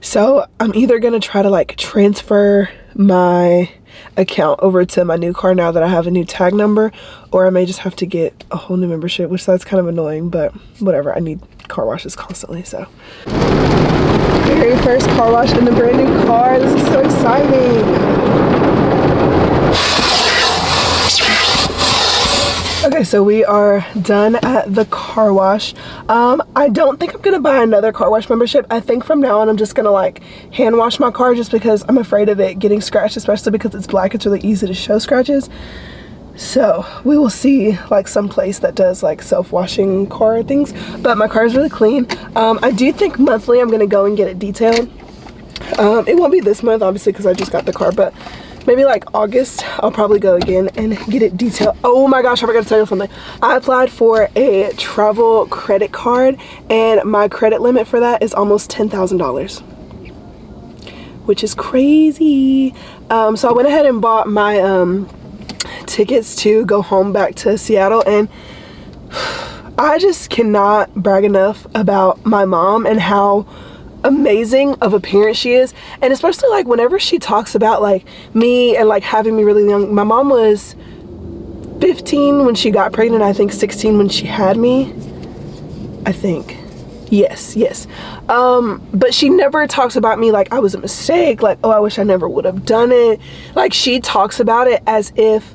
So I'm either going to try to like transfer my account over to my new car now that I have a new tag number, or I may just have to get a whole new membership, which that's kind of annoying, but whatever. I need car washes constantly. So very first car wash in the brand new car. This is so exciting. Okay, so we are done at the car wash. I don't think I'm gonna buy another car wash membership. I think from now on I'm just gonna like hand wash my car, just because I'm afraid of it getting scratched, especially because it's black. It's really easy to show scratches. So we will see like some place that does like self-washing car things, but my car is really clean. I do think monthly I'm gonna go and get it detailed. It won't be this month obviously because I just got the car, but maybe like August I'll probably go again and get it detailed. Oh my gosh, I forgot to tell you something. I applied for a travel credit card, and my credit limit for that is almost $10,000, which is crazy. So I went ahead and bought my tickets to go home back to Seattle, and I just cannot brag enough about my mom and how amazing of a parent she is. And especially like whenever she talks about like me and like having me really young. My mom was 15 when she got pregnant, I think 16 when she had me, I think. Yes. But she never talks about me like I was a mistake, like, oh, I wish I never would have done it. Like, she talks about it as if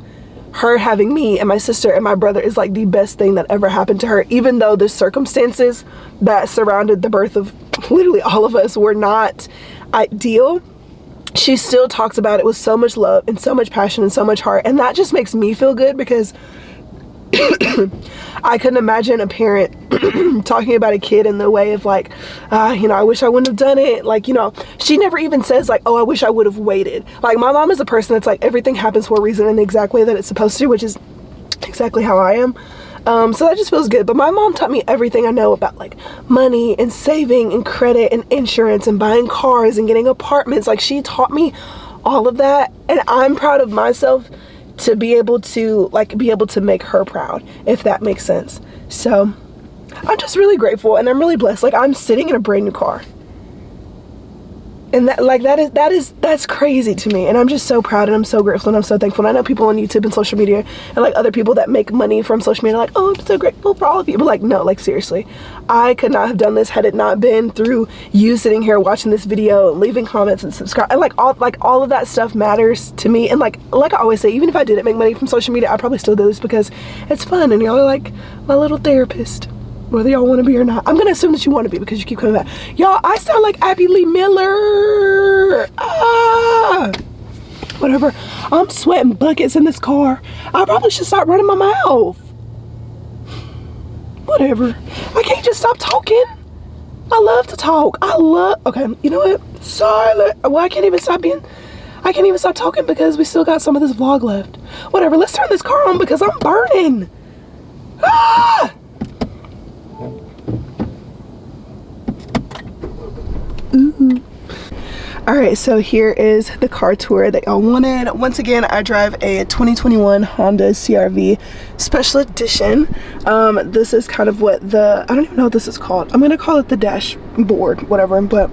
her having me and my sister and my brother is like the best thing that ever happened to her, even though the circumstances that surrounded the birth of literally all of us were not ideal. She still talks about it with so much love and so much passion and so much heart, and that just makes me feel good, because I couldn't imagine a parent talking about a kid in the way of like, you know, I wish I wouldn't have done it. Like, you know, she never even says like, oh, I wish I would have waited. Like, my mom is a person that's like, everything happens for a reason in the exact way that it's supposed to, which is exactly how I am. So that just feels good. But my mom taught me everything I know about like money and saving and credit and insurance and buying cars and getting apartments. Like she taught me all of that, and I'm proud of myself to be able to make her proud, if that makes sense. So I'm just really grateful, and I'm really blessed. Like I'm sitting in a brand new car. And that's crazy to me, and I'm just so proud, and I'm so grateful, and I'm so thankful. And I know people on YouTube and social media and like other people that make money from social media, like, oh, I'm so grateful for all of you. But like, no, like seriously, I could not have done this had it not been through you sitting here watching this video and leaving comments and subscribe. And like all of that stuff matters to me. And like I always say, even if I didn't make money from social media, I probably still do this because it's fun, and y'all are like my little therapist. Whether y'all want to be or not. I'm gonna assume that you want to be because you keep coming back. Y'all, I sound like Abby Lee Miller. Whatever. I'm sweating buckets in this car. I probably should stop running my mouth. Whatever. I can't just stop talking. I love to talk. Okay, you know what? Silent. Well, I can't even stop talking because we still got some of this vlog left. Whatever, let's turn this car on because I'm burning. Ooh. Alright, so here is the car tour that y'all wanted. Once again, I drive a 2021 Honda CR-V Special Edition. This is kind of what I don't even know what this is called. I'm gonna call it the dashboard, whatever, but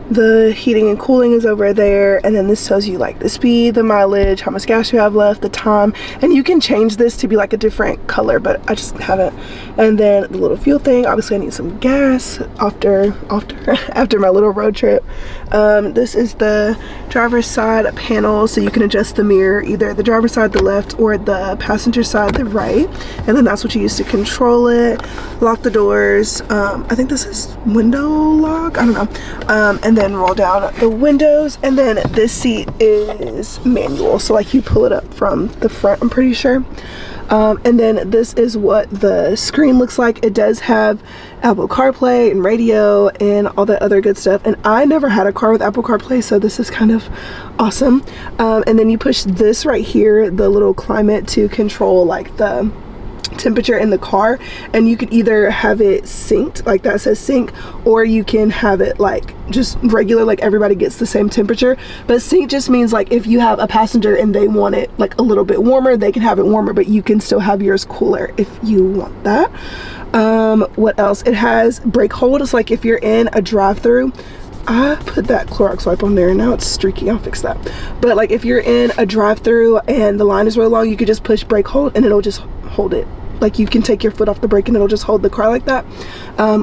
the heating and cooling is over there, and then this tells you like the speed, the mileage, how much gas you have left, the time, and you can change this to be like a different color, but I just haven't. And then the little fuel thing, obviously I need some gas after my little road trip. This is the driver's side panel, so you can adjust the mirror, either the driver's side the left or the passenger side the right, and then that's what you use to control it. Lock the doors. I think this is window lock, I don't know. And then roll down the windows, and then this seat is manual, so like you pull it up from the front, I'm pretty sure. And then this is what the screen looks like. It does have Apple CarPlay and radio and all that other good stuff, and I never had a car with Apple CarPlay, so this is kind of awesome. And then you push this right here, the little climate, to control like the temperature in the car, and you could either have it synced, like that says sync, or you can have it like just regular, like everybody gets the same temperature. But sync just means like if you have a passenger and they want it like a little bit warmer, they can have it warmer, but you can still have yours cooler if you want that. What else? It has brake hold. It's like if you're in a drive-through, I put that Clorox wipe on there and now it's streaky, I'll fix that. But like if you're in a drive-through and the line is really long, you could just push brake hold and it'll just hold it. Like you can take your foot off the brake and it'll just hold the car like that,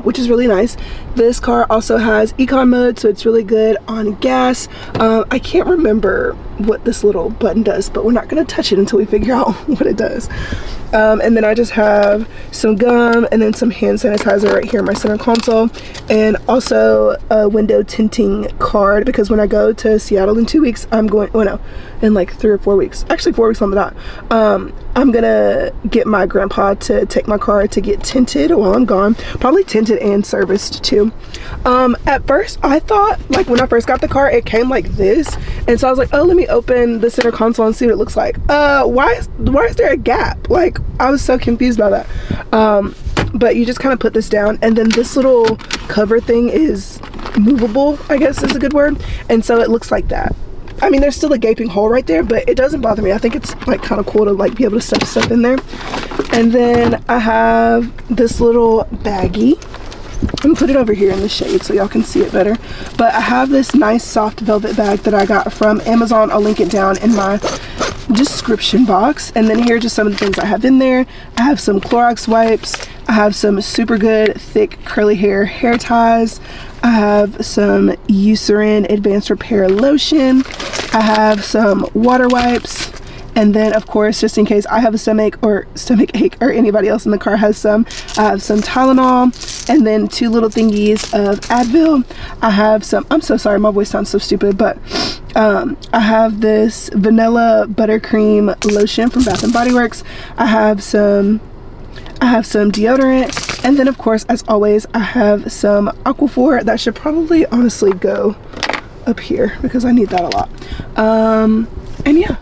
which is really nice. This car also has econ mode, so it's really good on gas. I can't remember what this little button does, but we're not going to touch it until we figure out what it does. And then I just have some gum and then some hand sanitizer right here in my center console, and also a window tinting card because when I go to Seattle in 2 weeks, I'm going, well no, in like 3 or 4 weeks, actually 4 weeks on the dot, I'm gonna get my grandpa to take my car to get tinted while I'm gone, probably tinted and serviced too. At first I thought, like when I first got the car, it came like this, and so I was like, oh, let me open the center console and see what it looks like. Why is there a gap? Like I was so confused by that. But you just kind of put this down, and then this little cover thing is movable, I guess is a good word, and so it looks like that. I mean, there's still a gaping hole right there, but it doesn't bother me. I think it's like kind of cool to like be able to stuff stuff in there. And then I have this little baggie. I'm gonna put it over here in the shade so y'all can see it better. But I have this nice soft velvet bag that I got from Amazon. I'll link it down in my description box. And then here are just some of the things I have in there. I have some Clorox wipes. I have some super good thick curly hair ties. I have some Eucerin Advanced Repair Lotion. I have some water wipes. And then, of course, just in case I have a stomach ache or anybody else in the car has some, I have some Tylenol, and then 2 little thingies of Advil. I have some, I'm so sorry, my voice sounds so stupid, but I have this vanilla buttercream lotion from Bath & Body Works. I have some deodorant, and then of course, as always, I have some Aquaphor. That should probably honestly go up here because I need that a lot. And yeah,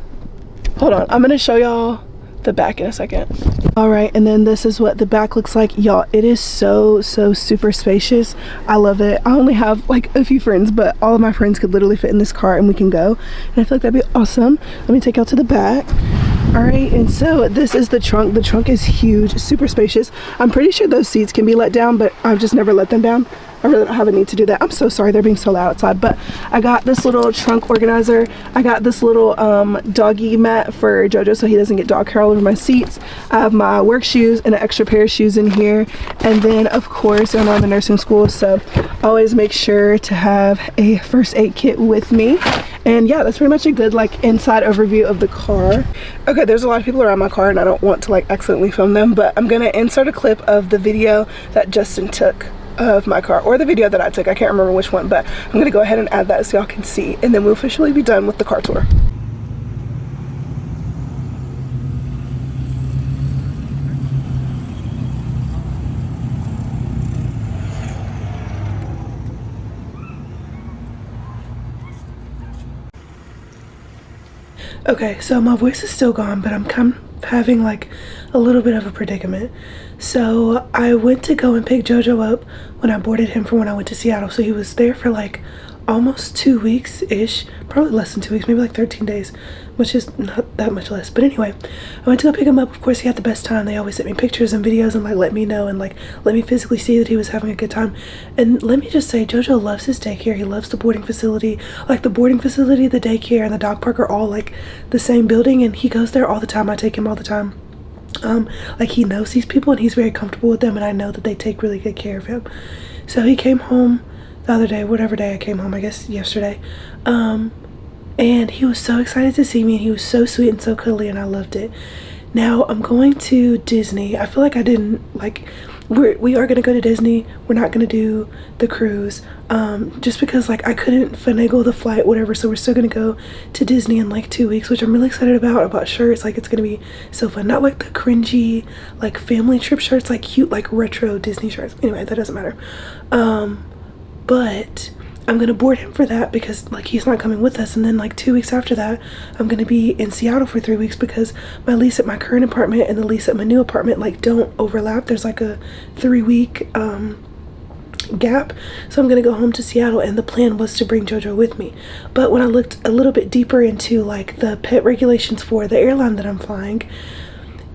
hold on, I'm gonna show y'all the back in a second. All right, and then this is what the back looks like, y'all. It is so super spacious. I love it. I only have like a few friends, but all of my friends could literally fit in this car and we can go, and I feel like that'd be awesome. Let me take y'all to the back. All right, and so this is the trunk. The trunk is huge, super spacious. I'm pretty sure those seats can be let down, but I've just never let them down. I really don't have a need to do that. I'm so sorry, they're being so loud outside. But I got this little trunk organizer. I got this little doggy mat for Jojo so he doesn't get dog hair all over my seats. I have my work shoes and an extra pair of shoes in here. And then of course, I'm in nursing school, so always make sure to have a first aid kit with me. And yeah, that's pretty much a good like inside overview of the car. Okay, there's a lot of people around my car and I don't want to like accidentally film them, but I'm gonna insert a clip of the video that Justin took of my car, or the video that I took. I can't remember which one, but I'm gonna go ahead and add that so y'all can see, and then we'll officially be done with the car tour. Okay, so my voice is still gone, but I'm kind of having like a little bit of a predicament. So I went to go and pick Jojo up when I boarded him from when I went to Seattle. So he was there for like almost 2 weeks ish, probably less than 2 weeks, maybe like 13 days, which is not that much less. But anyway, I went to go pick him up. Of course, he had the best time. They always sent me pictures and videos and like let me know and like let me physically see that he was having a good time. And let me just say, Jojo loves his daycare. He loves the boarding facility. Like the boarding facility, the daycare, and the dog park are all like the same building, and he goes there all the time. I take him all the time. Like he knows these people and he's very comfortable with them, and I know that they take really good care of him. So he came home the other day, whatever day I came home, I guess yesterday, and he was so excited to see me, and he was so sweet and so cuddly, and I loved it. Now I'm going to Disney. I feel like I didn't like, we are gonna go to Disney. We're not gonna do the cruise, just because like I couldn't finagle the flight, whatever. So we're still gonna go to Disney in like 2 weeks, which I'm really excited about. I bought shirts. Like it's gonna be so fun. Not like the cringy like family trip shirts, like cute like retro Disney shirts. Anyway, that doesn't matter. But I'm gonna board him for that because like he's not coming with us, and then like 2 weeks after that I'm gonna be in Seattle for 3 weeks because my lease at my current apartment and the lease at my new apartment like don't overlap. There's like a 3-week gap, so I'm gonna go home to Seattle, and the plan was to bring Jojo with me. But when I looked a little bit deeper into like the pet regulations for the airline that I'm flying,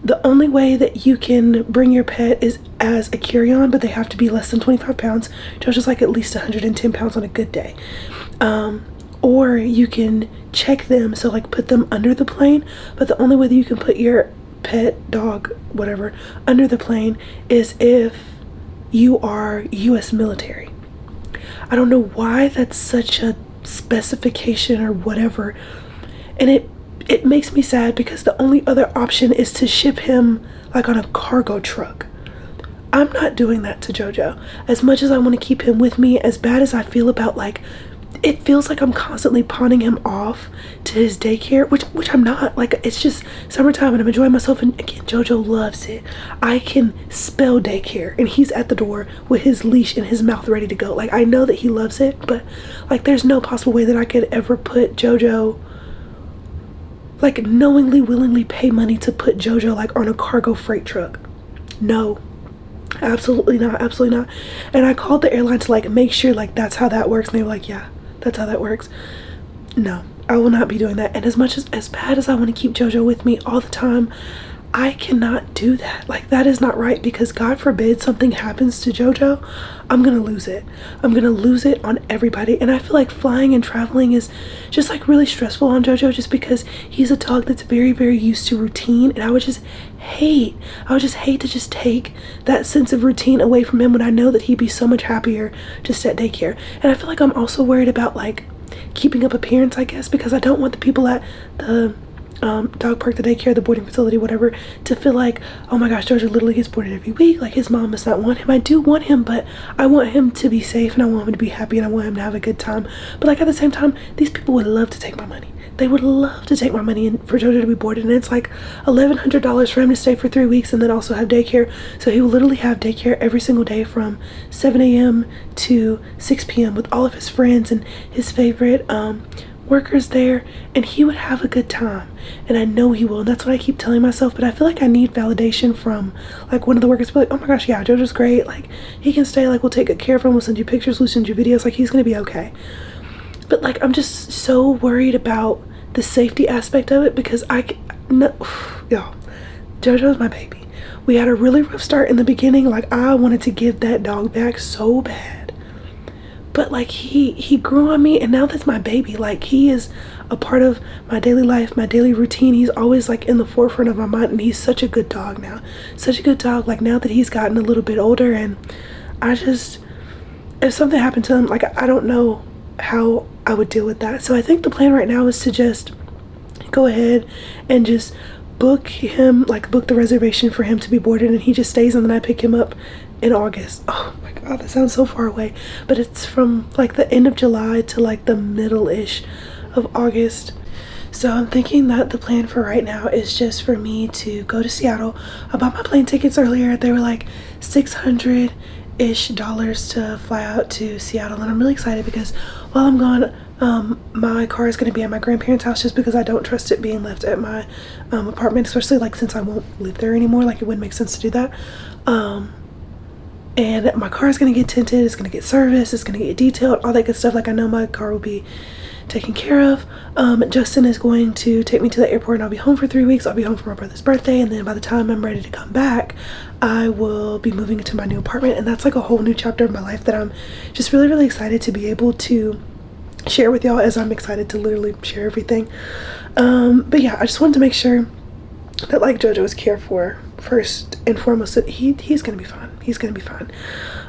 the only way that you can bring your pet is as a carry-on, but they have to be less than 25 pounds. Jojo's like at least 110 pounds on a good day. Or you can check them, so like put them under the plane, but the only way that you can put your pet, dog, whatever, under the plane is if you are US military. I don't know why that's such a specification or whatever, and it makes me sad because the only other option is to ship him like on a cargo truck. I'm not doing that to Jojo. As much as I want to keep him with me, as bad as I feel about like, it feels like I'm constantly pawning him off to his daycare, which I'm not. Like it's just summertime and I'm enjoying myself, and again, Jojo loves it. I can spell daycare and he's at the door with his leash in his mouth ready to go. Like I know that he loves it, but like there's no possible way that I could ever put Jojo, like knowingly, willingly pay money to put Jojo like on a cargo freight truck. No, absolutely not, absolutely not. And I called the airline to like make sure like that's how that works, and they were like, yeah, that's how that works. No, I will not be doing that. And as bad as I want to keep Jojo with me all the time, I cannot do that. Like that is not right, because God forbid something happens to Jojo, I'm gonna lose it. I'm gonna lose it on everybody. And I feel like flying and traveling is just like really stressful on Jojo, just because he's a dog that's very, very used to routine, and I would just hate to just take that sense of routine away from him when I know that he'd be so much happier just at daycare. And I feel like I'm also worried about like keeping up appearance, I guess, because I don't want the people at the dog park, the daycare, the boarding facility, whatever, to feel like, oh my gosh, Jojo literally gets boarded every week, like his mom must not want him. I do want him, but I want him to be safe, and I want him to be happy, and I want him to have a good time. But like at the same time, these people would love to take my money. They would love to take my money and for Jojo to be boarded, and it's like $1,100 for him to stay for 3 weeks and then also have daycare. So he will literally have daycare every single day from 7 a.m. to 6 p.m. with all of his friends and his favorite workers there, and he would have a good time, and I know he will, and that's what I keep telling myself. But I feel like I need validation from like one of the workers to be like, oh my gosh, yeah, JoJo's great, like he can stay, like we'll take good care of him, we'll send you pictures, we'll send you videos, like he's gonna be okay. But like I'm just so worried about the safety aspect of it, because no, y'all, JoJo's my baby. We had a really rough start in the beginning. Like I wanted to give that dog back so bad, but like he grew on me, and now that's my baby. Like he is a part of my daily life, my daily routine. He's always like in the forefront of my mind, and he's such a good dog now, such a good dog. Like now that he's gotten a little bit older, and I just, if something happened to him, like I don't know how I would deal with that. So I think the plan right now is to just go ahead and just book the reservation for him to be boarded, and he just stays, and then I pick him up in August. Oh my god, that sounds so far away, but it's from like the end of July to like the middle-ish of August. So I'm thinking that the plan for right now is just for me to go to Seattle. I bought my plane tickets earlier. They were like $600-ish to fly out to Seattle, and I'm really excited because while I'm gone, my car is going to be at my grandparents' house, just because I don't trust it being left at my apartment, especially like since I won't live there anymore. Like it wouldn't make sense to do that. And my car is going to get tinted, it's going to get serviced, it's going to get detailed, all that good stuff. Like I know my car will be taken care of. Justin is going to take me to the airport, and I'll be home for 3 weeks. I'll be home for my brother's birthday, and then by the time I'm ready to come back, I will be moving into my new apartment, and that's like a whole new chapter of my life that I'm just really, really excited to be able to share with y'all, as I'm excited to literally share everything. But yeah, I just wanted to make sure that like JoJo is cared for first and foremost. That he's gonna be fine. He's gonna be fine.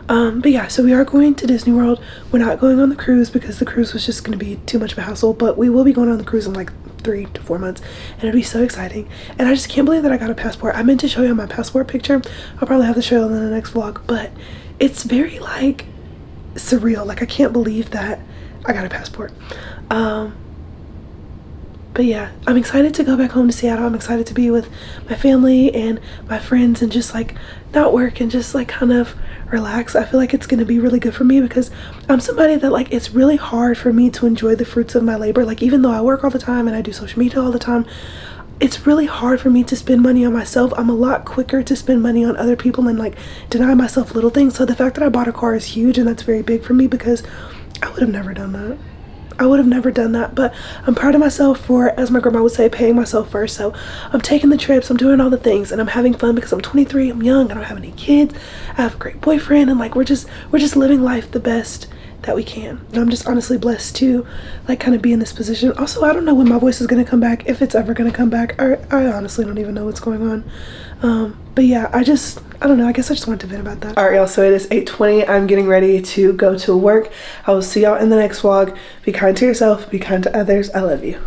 But yeah, so we are going to Disney World. We're not going on the cruise because the cruise was just gonna be too much of a hassle, but we will be going on the cruise in like 3 to 4 months, and it'll be so exciting. And I just can't believe that I got a passport. I meant to show you my passport picture. I'll probably have to show you in the next vlog, but it's very like surreal. Like I can't believe that I got a passport. But yeah, I'm excited to go back home to Seattle. I'm excited to be with my family and my friends and just like not work and just like kind of relax. I feel like it's going to be really good for me because I'm somebody that like, it's really hard for me to enjoy the fruits of my labor. Like even though I work all the time and I do social media all the time, it's really hard for me to spend money on myself. I'm a lot quicker to spend money on other people and like deny myself little things. So the fact that I bought a car is huge, and that's very big for me because I would have never done that. I would have never done that, but I'm proud of myself for, as my grandma would say, paying myself first. So I'm taking the trips, I'm doing all the things, and I'm having fun because I'm 23, I'm young, I don't have any kids, I have a great boyfriend, and like we're just living life the best that we can. And I'm just honestly blessed to like kind of be in this position. Also, I don't know when my voice is going to come back, if it's ever going to come back. I honestly don't even know what's going on. But yeah, I don't know, I guess I just wanted to vent about that. All right, y'all, so it is 8:20. I'm getting ready to go to work. I will see y'all in the next vlog. Be kind to yourself, be kind to others. I love you.